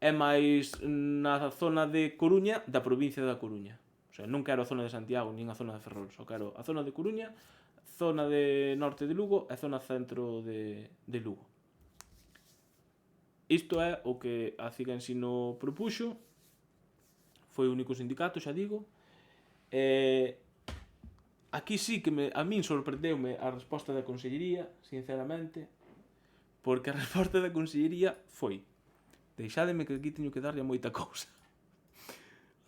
A: e máis na zona de Coruña, da provincia da Coruña. O sea, non quero a zona de Santiago, nin a zona de Ferrol, só quero a zona de Coruña, zona de norte de Lugo e zona centro de Lugo. Isto é o que a Ciga Ensino propuxo, foi o único sindicato, xa digo. Aquí sí que a min sorprendeume a resposta da Consellería, sinceramente, porque a resposta da Consellería foi: deixádeme que aquí teño que darlle moita cousa.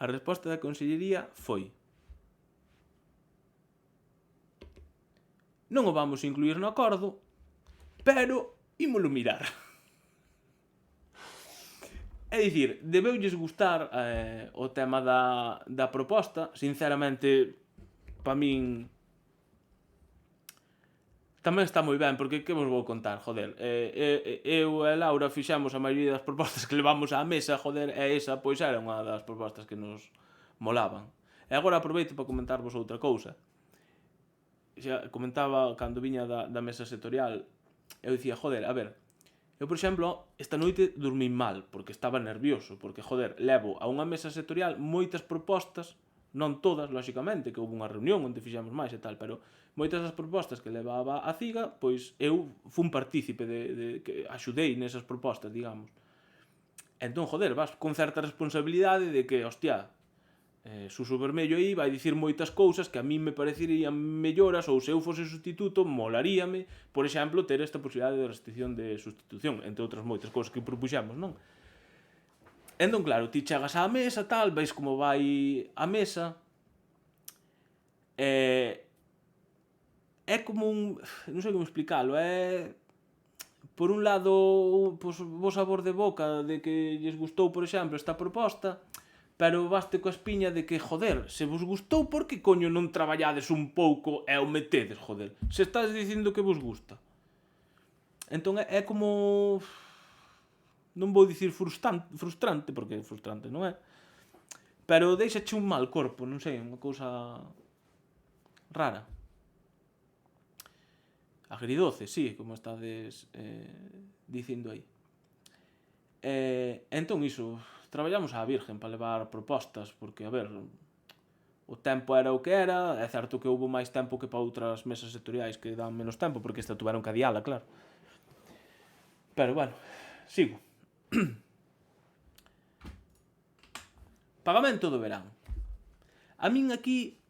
A: A resposta da Consellería foi: non o vamos incluir no acordo, pero ímolo mirar. É dicir, debeulles gustar o tema da proposta. Sinceramente, pa min tamén está moi ben, porque que vos vou contar, joder, eu e Laura fixemos a maioría das propostas que levamos á mesa, joder, e esa pois era unha das propostas que nos molaban. E agora aproveito para comentarvos outra cousa. Xa comentaba cando viña da mesa sectorial, eu dicía, joder, a ver, eu, por exemplo, esta noite dormín mal, porque estaba nervioso, porque, joder, levo a unha mesa sectorial moitas propostas, non todas, lóxicamente, que houve unha reunión onde fixemos máis e tal, pero moitas das propostas que levaba a Ciga, pois eu fun partícipe que axudei nesas propostas, digamos. Entón, joder, vas con certa responsabilidade de que, hostia, Suso Vermello aí vai dicir moitas cousas que a mí me parecerían melloras, ou se eu fose sustituto, molaríame, por exemplo, ter esta posibilidade de restricción de sustitución, entre outras moitas cousas que propuxemos, non? Entón, claro, ti chegas á mesa, tal, veis como vai a mesa, é como un... non sei como explicalo, é... Por un lado, pois, bo sabor de boca de que lles gustou, por exemplo, esta proposta, pero baste coa espiña de que, joder, se vos gustou, por que coño non traballades un pouco e o metedes, joder? Se estás dicindo que vos gusta. Entón é como... non vou dicir frustrante, porque frustrante non é, pero deixache un mal corpo, non sei, unha cousa rara. Agridoce, sí, como estades dicindo aí. Entón iso, traballamos á virgen para levar propostas, porque, a ver, o tempo era o que era, é certo que houve máis tempo que para outras mesas sectoriais que dan menos tempo, porque esta tuveron que adiala, claro. Pero, bueno, sigo. Pagamento do verán. A min aquí,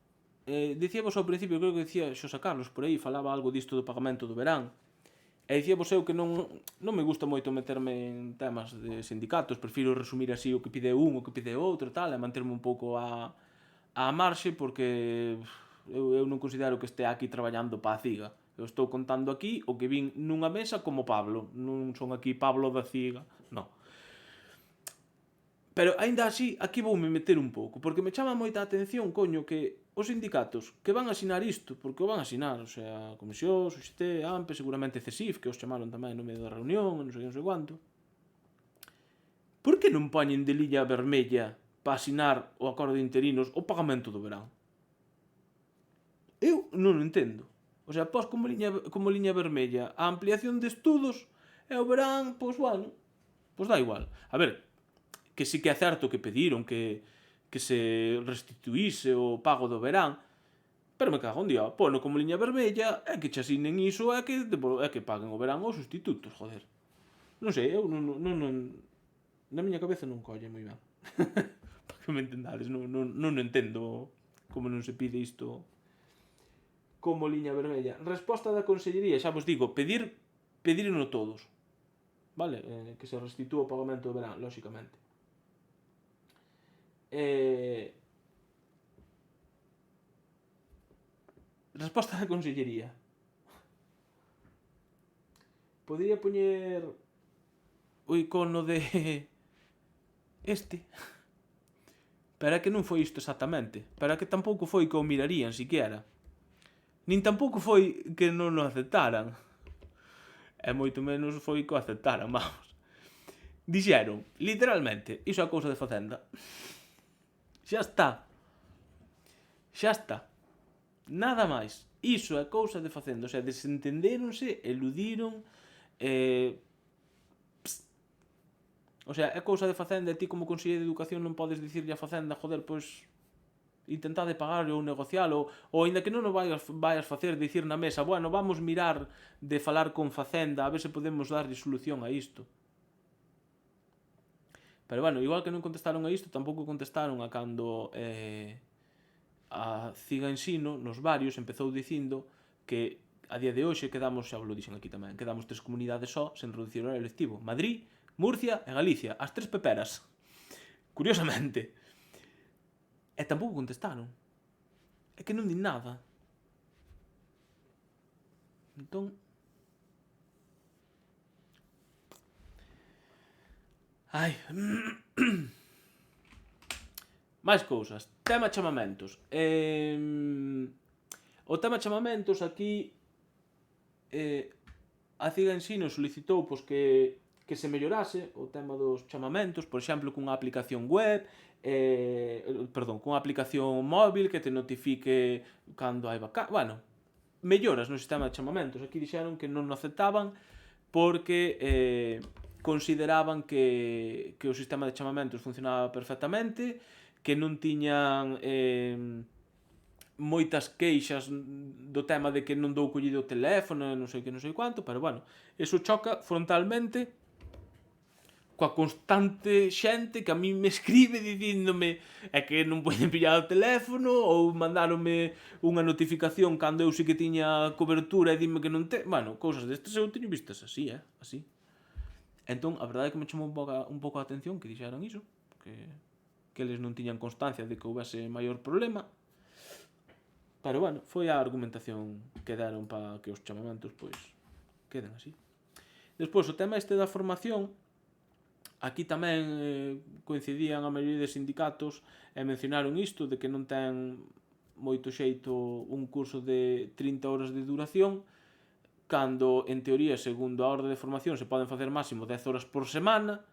A: dicíamos ao principio, creo que dicía Xosé Carlos por aí, falaba algo disto do pagamento do verán, e dicíamos eu que non me gusta moito meterme en temas de sindicatos, prefiro resumir así o que pide un, o que pide outro, tal, e manterme un pouco a marxe, porque eu non considero que este aquí traballando pa a Ciga. Eu estou contando aquí o que vin nunha mesa como Pablo, non son aquí Pablo da Ciga, non. Pero, aínda así, aquí voume meter un pouco, porque me chama moita atención, coño, que os sindicatos que van a asinar isto, porque o van a asinar, o sea, Comisión, UGT, AMPE, seguramente CESIF, que os chamaron tamén no medio da reunión, non sei quanto, por que non poñen de liña vermella para asinar o acordo de interinos o pagamento do verán? Eu non o entendo. O sea, pos como liña vermella a ampliación de estudos e o verán, pois, bueno, pois dá igual. A ver, que sí que é certo que pediron que se restituíse o pago do verán, pero me cago en día, pono como liña vermella, é que che asinen iso, é que paguen o verán os sustitutos, joder. Non sei, eu non na miña cabeza non colle moi ben. Para que me entendades, non entendo como non se pide isto como liña vermella. Resposta da Consellería, xa vos digo, pedirno todos, vale? Que se restitúa o pagamento do verán, lóxicamente. Resposta da Consellería. Podría poñer o icono de este, pero é que non foi isto exactamente, pero é que tampouco foi que o mirarían siquiera, nin tampouco foi que non o aceptaran. E moito menos foi que o aceptaran, vamos. Dixeron, literalmente, iso é a cousa de Facenda. Xa está. Xa está. Nada máis. Iso é cousa de Facenda. O sea, desentendéronse, eludiron, o sea, é cousa de Facenda e ti como conselleiro de Educación non podes dicirlle a Facenda, joder, pois intentade pagar ou negociar ou aínda que non o vayas facer, dicir na mesa, bueno, vamos mirar de falar con Facenda a ver se podemos darlle solución a isto. Pero bueno, igual que non contestaron a isto, tampouco contestaron a cando a Ciga Ensino, nos varios, empezou dicindo que a día de hoxe quedamos, xa vos lo dixen aquí tamén, quedamos 3 comunidades só sen reducir o horario lectivo. Madrid, Murcia e Galicia, as 3 peperas. Curiosamente. E tampouco contestaron. É que non din nada. Entón... Ai... máis cousas. Tema chamamentos. O tema chamamentos aquí a Ciga Ensino solicitou pois, que se mellorase o tema dos chamamentos, por exemplo, cunha aplicación web, cunha aplicación móvil que te notifique cando hai vaca... Bueno, melloras no sistema de chamamentos. Aquí dixeron que non o aceptaban porque consideraban que o sistema de chamamentos funcionaba perfectamente, que non tiñan moitas queixas do tema de que non dou collido o teléfono, non sei que, non sei quanto, pero bueno, eso choca frontalmente coa constante xente que a mí me escribe dicíndome é que non poden pillar o teléfono ou mandaronme unha notificación cando eu sí que tiña cobertura e dime que non te... Bueno, cousas destas eu teño vistas así, así. Entón, a verdade é que me chamou un pouco a atención que dixeran iso, que eles non tiñan constancia de que houbese maior problema. Pero bueno, foi a argumentación que deron para que os chamamentos pois queden así. Despois, o tema este da formación, aquí tamén coincidían a maioría de sindicatos e mencionaron isto de que non ten moito xeito un curso de 30 horas de duración, cando, en teoría, segundo a orde de formación, se poden facer máximo 10 horas por semana.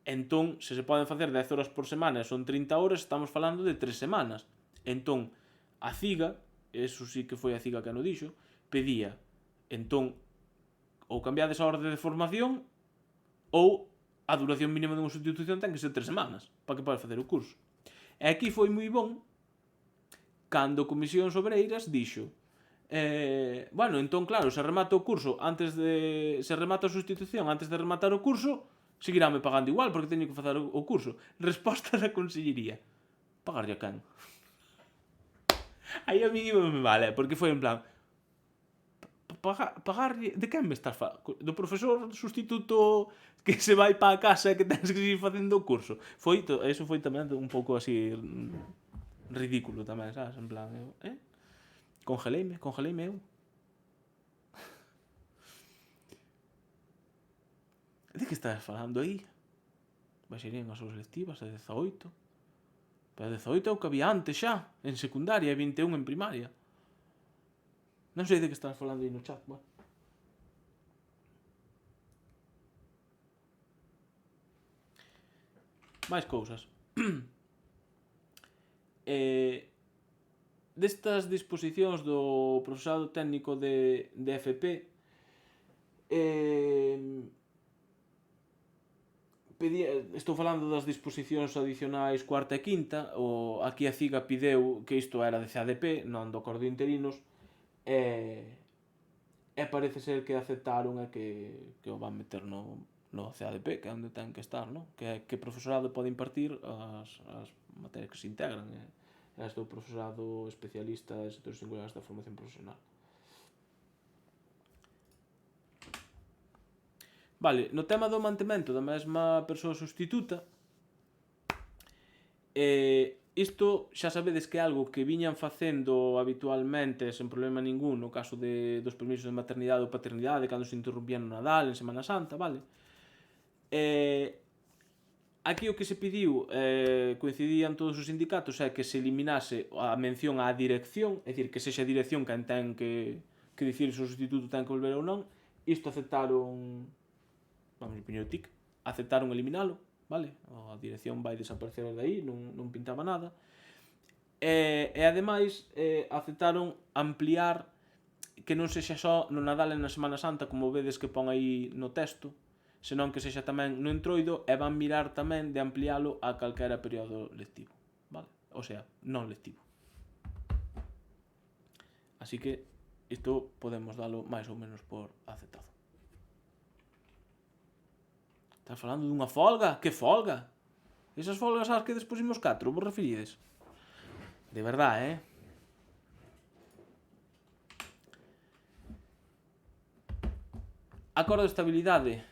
A: Entón, se se poden facer 10 horas por semana e son 30 horas, estamos falando de 3 semanas. Entón, a Ciga, eso sí que foi a Ciga que non dixo, pedía, entón, ou cambiades a orde de formación ou a duración mínima dunha sustitución ten que ser 3 semanas para que podes facer o curso. E aquí foi moi bon cando Comisións Obreiras dixo bueno, entón claro, se remata o curso se remata a sustitución antes de rematar o curso, seguirame pagando igual porque teño que facer o curso. Resposta da Consellería: pagarlle a quen? Aí a mí me vale, porque foi en plan pagarlle, de quen me estás falando? Do profesor sustituto que se vai para a casa e que tens que seguir facendo o curso? Eso foi tamén un pouco así ridículo tamén, sabes? En plan, Congeleime eu. De que estás falando aí? Baixarían as horas lectivas a 18. Pero 18 é o que había antes xa, en secundaria, e 21 en primaria. Non sei de que estás falando aí no chat, bueno. máis cousas. Destas disposicións do profesorado técnico de FP, estou falando das disposicións adicionais cuarta e quinta, aquí a CIGA pideu que isto era de CADP, non do acordo de interinos, e parece ser que aceptaron e que o van meter no CADP, que é onde ten que estar, non? Que profesorado pode impartir as materias que se integran, este o profesorado especialista de sectores singulares da formación profesional. Vale, no tema do mantemento da mesma persoa sustituta, isto xa sabedes que é algo que viñan facendo habitualmente sen problema ningún no caso dos permisos de maternidade ou paternidade cando se interrumpían no Nadal, en Semana Santa, vale? Aquí o que se pediu, coincidían todos os sindicatos, é que se eliminase a mención á dirección, é dicir, que sexa a dirección quen ten que dicir se o sustituto ten que volver ou non, isto aceptaron, vamos, poñer o tic, aceptaron eliminalo, vale? A dirección vai desaparecer de aí, non pintaba nada. E ademais aceptaron ampliar que non sexa só no Nadal e na Semana Santa, como vedes que pon aí no texto, senón que sexa tamén no Entroido, e van mirar tamén de ampliálo a calquera período lectivo, vale? O sea, non lectivo. Así que isto podemos dalo máis ou menos por aceptado. Estás falando dunha folga? Que folga? Esas folgas ás que despois imos 4, vos referides? De verdade, Acordo de estabilidade.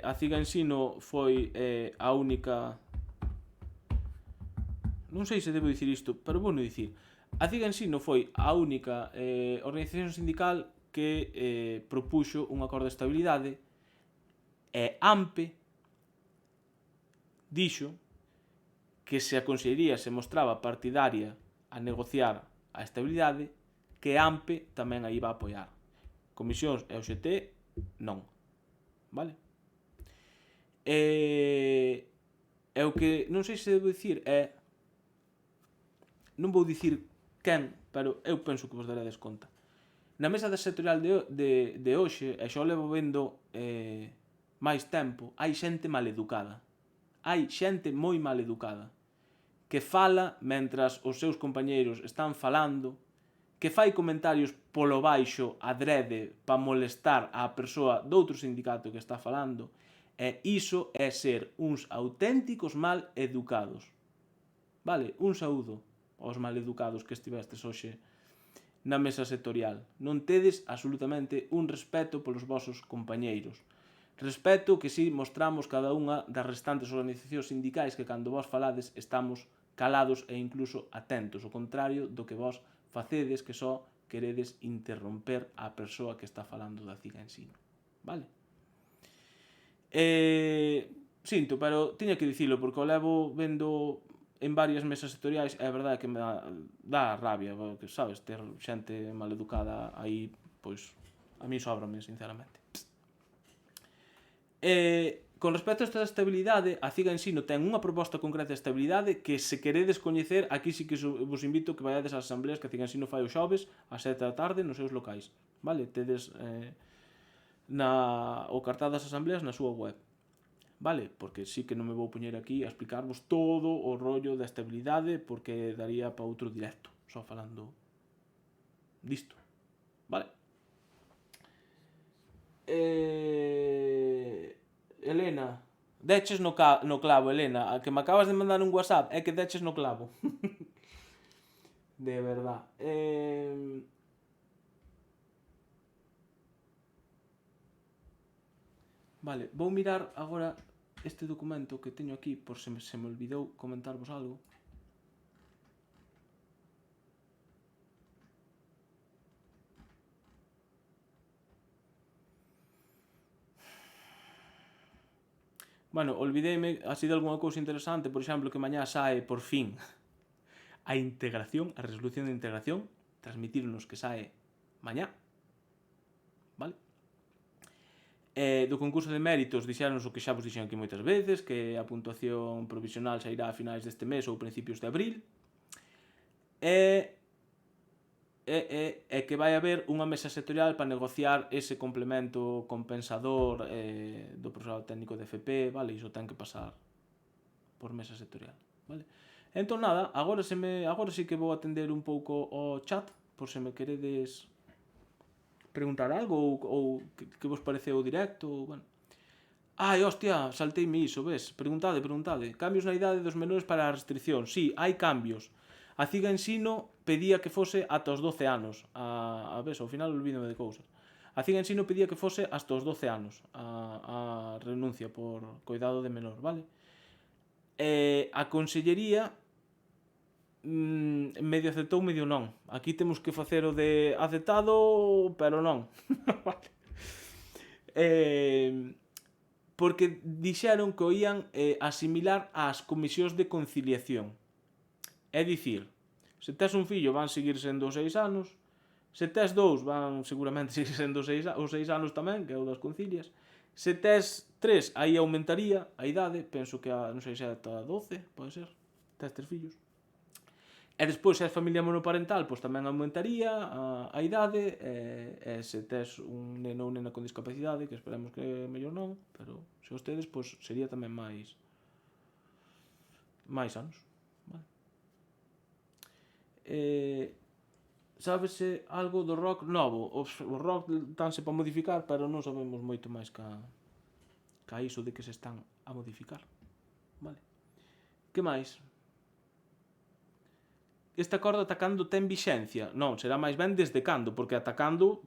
A: A CIGA Ensino foi a única... Non sei se debo dicir isto, pero vou non dicir. A CIGA Ensino foi a única organización sindical que propuxo un acordo de estabilidade e AMPE dixo que se a Consellería se mostraba partidaria a negociar a estabilidade, que AMPE tamén a iba a apoiar. Comisións e OXT non. Vale? E o que non sei se debo dicir é... Non vou dicir quen, pero eu penso que vos daredes conta. Na mesa da sectorial de hoxe, e xa o levo vendo máis tempo, hai xente maleducada. Hai xente moi maleducada que fala mentras os seus compañeiros están falando, que fai comentarios polo baixo adrede para molestar á persoa doutro sindicato que está falando, e iso é ser uns auténticos mal educados. Vale? Un saúdo aos mal educados que estivestes hoxe na mesa sectorial. Non tedes absolutamente un respeto polos vosos compañeiros. Respeto que si mostramos cada unha das restantes organizacións sindicais que cando vos falades estamos calados e incluso atentos, o contrario do que vos facedes, que só queredes interromper a persoa que está falando da CIGA Ensino. Vale? Sinto, pero tiña que dicilo, porque o levo vendo en varias mesas sectoriais, é verdade que me dá rabia, porque, sabes, ter xente maleducada aí, pois, a mí sóbrame, sinceramente. Con respecto a esta estabilidade, a CIGA Ensino ten unha proposta concreta de estabilidade que, se queredes coñecer, aquí sí que vos invito que vayades ás asambleas que a CIGA Ensino fai os xoves ás 7 da tarde nos seus locais. Vale? Tedes o cartaz das asambleas na súa web. Vale? Porque sí que non me vou poñer aquí a explicarvos todo o rollo da estabilidade, porque daría para outro directo, só falando disto. Vale? Elena, deches no clavo, Elena. A que me acabas de mandar un WhatsApp é que deches no clavo. De verdad. Vale, vou mirar agora este documento que teño aquí, por se me olvidou comentarvos algo. Bueno, olvideime así de alguna cousa interesante, por exemplo, que mañá sae, por fin, a integración, a resolución de integración, transmitirnos que sae mañá, vale? Do concurso de méritos dixéronos o que xa vos dixen aquí moitas veces, que a puntuación provisional sairá a finais deste mes ou principios de abril, e que vai haber unha mesa sectorial para negociar ese complemento compensador do profesorado técnico de FP, vale? Iso ten que pasar por mesa sectorial, vale? Entón nada, agora sí que vou atender un pouco o chat, por se me queredes preguntar algo ou que vos pareceu o directo, bueno. Ai, hostia, salteime iso, ves? Preguntade. Cambios na idade dos menores para a restricción. Sí, hai cambios. A CIGA Ensino pedía que fose ata os 12 anos. A ves, ao final olvídome de cousas. A CIGA Ensino pedía que fose hasta os 12 anos a renuncia por cuidado de menor, vale? A Consellería medio aceptou, medio non. Aquí temos que facer o de aceptado, pero non. Vale. Porque dixeron que o ían asimilar ás comisións de conciliación. É dicir, se tes un fillo van seguir sendo 6 anos, Se tes 2 van seguramente seguir sendo os 6 anos tamén, que é o das concilias. Se tes 3, aí aumentaría a idade, penso que non sei se ata 12, pode ser, tes 3 fillos. E despois, se é familia monoparental, pois tamén aumentaría a idade, e se tes un neno ou nena con discapacidade, que esperemos que mellor non, pero se os tedes, pois sería tamén máis anos. Vale. Sábese algo do rock novo? O rock tanse para modificar, pero non sabemos moito máis ca iso de que se están a modificar. Vale. Que máis? Esta corda atacando ten vixencia? Non, será máis ben desde cando, porque atacando,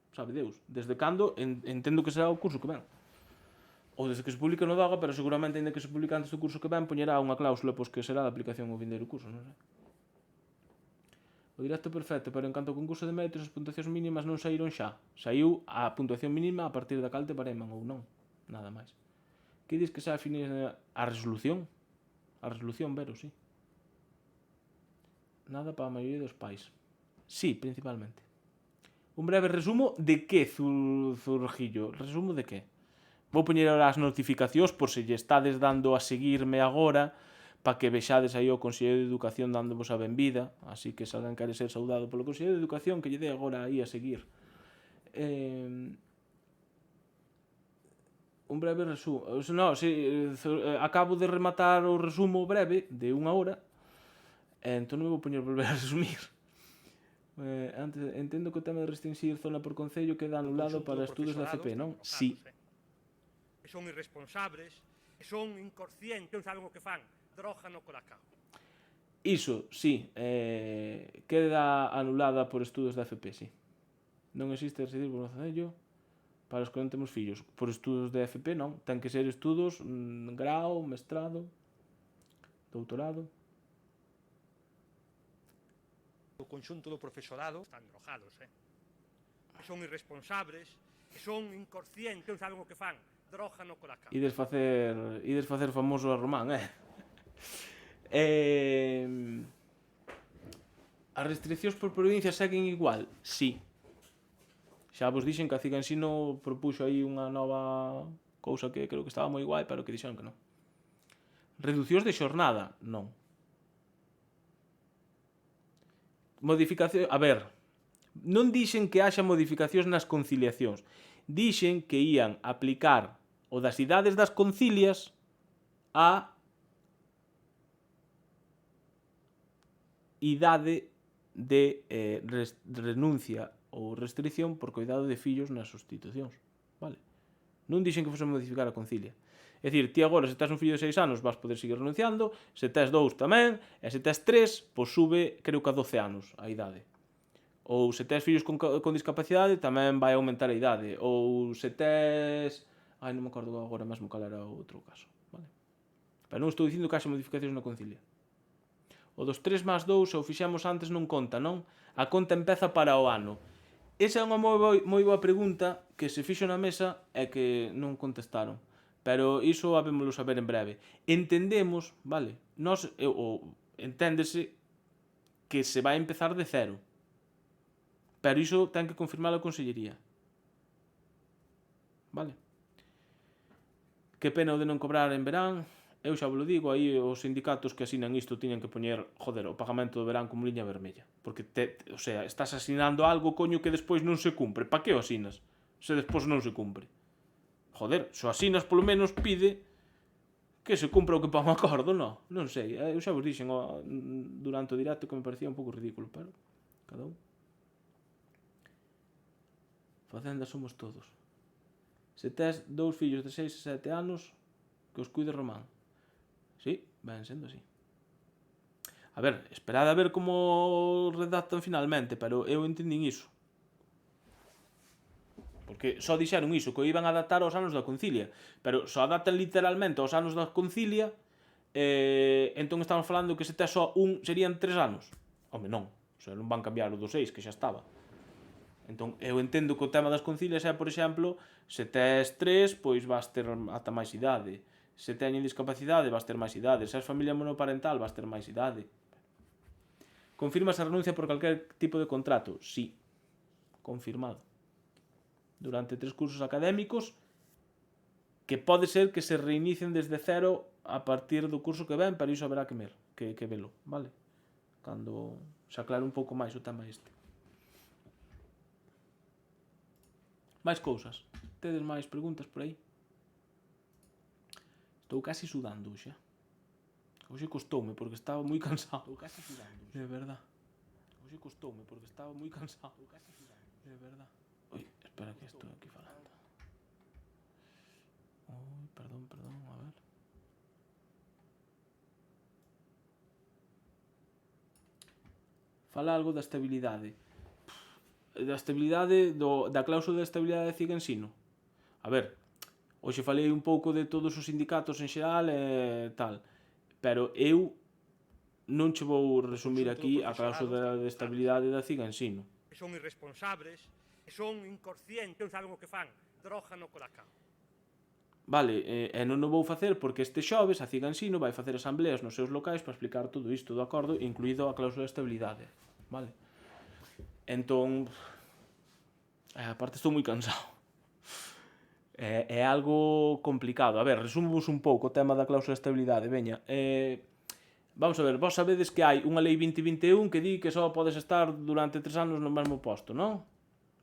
A: sabe Deus, desde cando entendo que será o curso que ven. Ou desde que se publica no DOGA, pero seguramente ainda que se publica antes do curso que ven, poñerá unha cláusula pois que será de aplicación ao vindeiro curso, non sei. O directo perfecto, pero en canto ao concurso de méritos as puntuacións mínimas non saíron xa. Saiu a puntuación mínima a partir da cal te pareman ou non, nada máis. Que dis que xa finis a resolución? A resolución, Vero, sí. Nada para a maioría dos pais. Sí, principalmente. Un breve resumo de que, Zurgillo? Resumo de que? Vou poñer ahora as notificacións por se lle estades dando a seguirme agora para que vexades aí o Consello de Educación dándovos a benvida. Así que se alguén quere ser saudado polo Consello de Educación, que lle dé agora aí a seguir. Un breve resumo. No, sí, acabo de rematar o resumo breve de unha hora. Entón non me vou poñer volver a resumir. Entendo que o tema de restringir zona por concello queda anulado para estudos da FP, non? Sí.
B: E son irresponsables, e son inconscientes, non saben o que fan, droga no colacao.
A: Iso, sí, queda anulada por estudos da FP, sí. Non existe residir por concello para os que non temos fillos. Por estudos de FP non, ten que ser estudos, grau, mestrado, doutorado.
B: O conxunto do profesorado están drogados, e son irresponsables, e son inconscientes, non saben o que fan, droga no colacao.
A: Ides facer famoso a Román, As restriccións por provincia seguen igual? Sí. Xa vos dixen que a Cigansino propuxo aí unha nova cousa que creo que estaba moi guai, pero que dixeron que non. Reducións de xornada? Non. Modificación, a ver, non dixen que haxa modificacións nas conciliacións. Dixen que ían aplicar o das idades das concilias a idade de renuncia ou restricción por coidado de fillos nas sustitucións. Vale? Non dixen que fose modificar a concilia. É dicir, ti agora, se tes un fillo de 6 anos, vas poder seguir renunciando, se tes 2 tamén, e se tes 3, pois sube, creo que a 12 anos a idade. Ou se tes fillos con discapacidade, tamén vai aumentar a idade. Ou se tes... non me acordo agora mesmo cal era o outro caso. Vale? Pero non estou dicindo que haxa modificacións na concilia. O dos 3 más 2, se o fixemos antes, non conta, non? A conta empeza para o ano. Esa é unha moi boa pregunta que se fixo na mesa e que non contestaron. Pero iso habémoslo saber en breve. Entendemos, vale, enténdese que se vai empezar de cero. Pero iso ten que confirmar a Consellería. Vale? Que pena o de non cobrar en verán. Eu xa vos lo digo, aí os sindicatos que asinan isto tiñan que poñer, o pagamento do verán como liña vermella. Porque, estás asinando algo, coño, que despois non se cumpre. Pa que o asinas? Se despois non se cumpre. Joder, se o asinas polo menos pide que se cumpra o que pa un acordo, non? Non sei, eu xa vos dixen durante o directo que me parecía un pouco ridículo, pero cada un. Facenda somos todos. Se tes 2 fillos de 6 e 7 anos, que os cuide Román. Sí, ven sendo así. A ver, esperad a ver como redactan finalmente, pero eu entendín iso. Porque só dixeron iso, que o iban a adaptar aos anos da concilia. Pero só adaptan literalmente aos anos da concilia, entón estamos falando que se tes só un, serían 3 anos. Home, non. O sea, non van cambiar o dos 6, que xa estaba. Entón, eu entendo que o tema das concilias é, por exemplo, se tes 3, pois vas ter ata máis idade. Se teñen discapacidade, vas ter máis idade. Se és familia monoparental, vas ter máis idade. Confirmas a renuncia por calquer tipo de contrato? Sí. confirmado. Durante 3 cursos académicos que pode ser que se reinicien desde cero a partir do curso que ven, pero iso haberá que velo, vale? Cando se aclare un pouco máis o tema este. Máis cousas. Tedes máis preguntas por aí? Estou casi sudando hoxe. Hoxe costoume porque estaba moi cansado. Estou casi sudando. De verdad. Hoxe costoume porque estaba moi cansado. Estou casi sudando. De verdad. Ui, espera que estou aquí falando. Ui, perdón, a ver. Fala algo da estabilidade. Da estabilidade, da cláusula de estabilidade de CIG Ensino. A ver, hoxe falei un pouco de todos os sindicatos en xeral e tal, pero eu non che vou resumir aquí a cláusula de estabilidade da CIG Ensino.
B: Son irresponsables, son inconscientes, non saben o que fan, droga no colacao.
A: Vale, e non o vou facer porque este xoves a CIG Ensino vai facer asambleas nos seus locais para explicar todo isto do acordo, incluído a cláusula de estabilidade. Vale? Entón, aparte estou moi cansado. É algo complicado. A ver, resumimos un pouco o tema da cláusula de estabilidade. Veña, vamos a ver, vos sabedes que hai unha lei 2021 que di que só podes estar durante 3 anos no mesmo posto, non?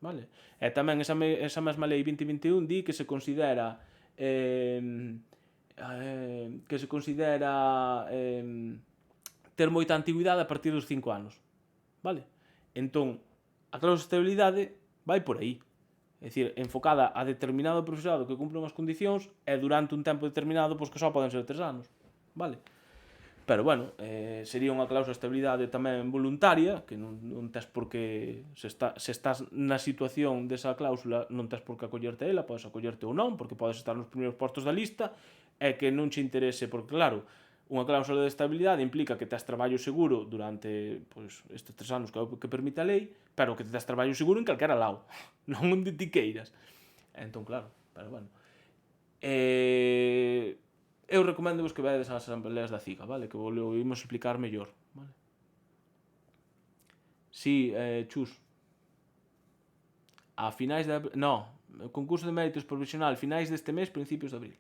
A: Vale? E tamén esa mesma lei 2021 di que se considera ter moita antigüidade a partir dos 5 anos. Vale? Entón, a cláusula de estabilidade vai por aí. É dicir, enfocada a determinado profesorado que cumpre unhas condicións e durante un tempo determinado pois que só poden ser 3 anos. Vale? Pero, bueno, sería unha cláusula de estabilidade tamén voluntaria, que non tes por que, se estás na situación desa cláusula, non tes por que acollerte a ela, podes acollerte ou non, porque podes estar nos primeiros postos da lista, e que non che interese, porque, claro, unha cláusula de estabilidade implica que tes traballo seguro durante estes 3 anos que permite a lei, pero que tes traballo seguro en calquera lado, non onde ti queiras. Entón, claro, pero bueno. Eu recomendo vos que vedes ás asambleas da CIGA, vale? Que vos lo imos explicar mellor, vale? Si, Chus. A finais de... No, o concurso de méritos provisional finais deste mes, principios de abril.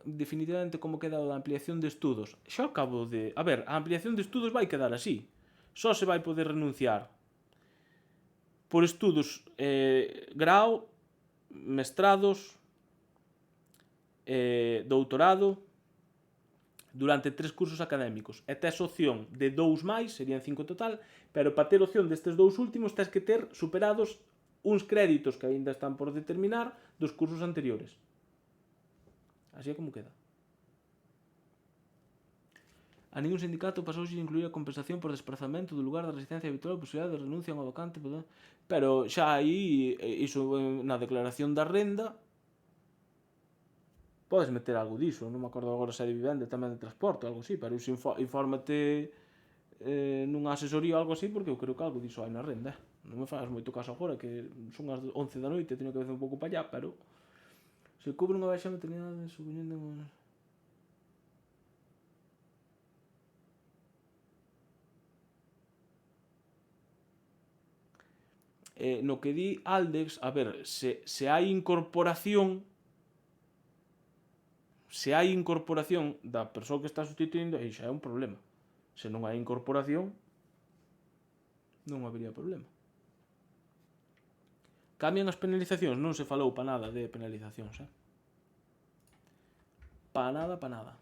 A: Definitivamente como queda a ampliación de estudos. Xa acabo de... A ver, a ampliación de estudos vai quedar así. Só se vai poder renunciar por estudos grau, mestrados, doutorado durante 3 cursos académicos e tes opción de 2 máis, serían 5 total, pero para ter opción destes 2 últimos tes que ter superados uns créditos que aínda están por determinar dos cursos anteriores. Así é como queda. A ningún sindicato pasouxe a incluir a compensación por desplazamento do lugar da residencia habitual ou posibilidade de renuncia a unha vacante, pero xa aí, iso na declaración da renda, podes meter algo diso, non me acordo agora se é de vivenda tamén de transporte, algo así, pero iso infórmate nunha asesoría ou algo así, porque eu creo que algo diso hai na renda. Non me fagas moito caso agora, que son as 11 da noite, teño que ver un pouco para allá, pero se cubre unha baixa maternidade suponiendo... No que di Aldex, a ver, se hai incorporación da persoa que está sustituindo, aí xa é un problema. Se non hai incorporación, non habería problema. Cambian as penalizacións? Non se falou para nada de penalizacións, Para nada.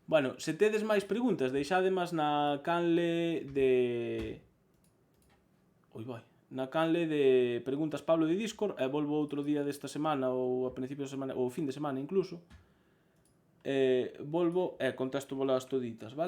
A: Bueno, se tedes máis preguntas, deixademas na canle de... Na canle de Preguntas Pablo de Discord, e volvo outro día desta semana ou a principio de semana, ou fin de semana incluso, volvo e contesto bolas toditas, vale?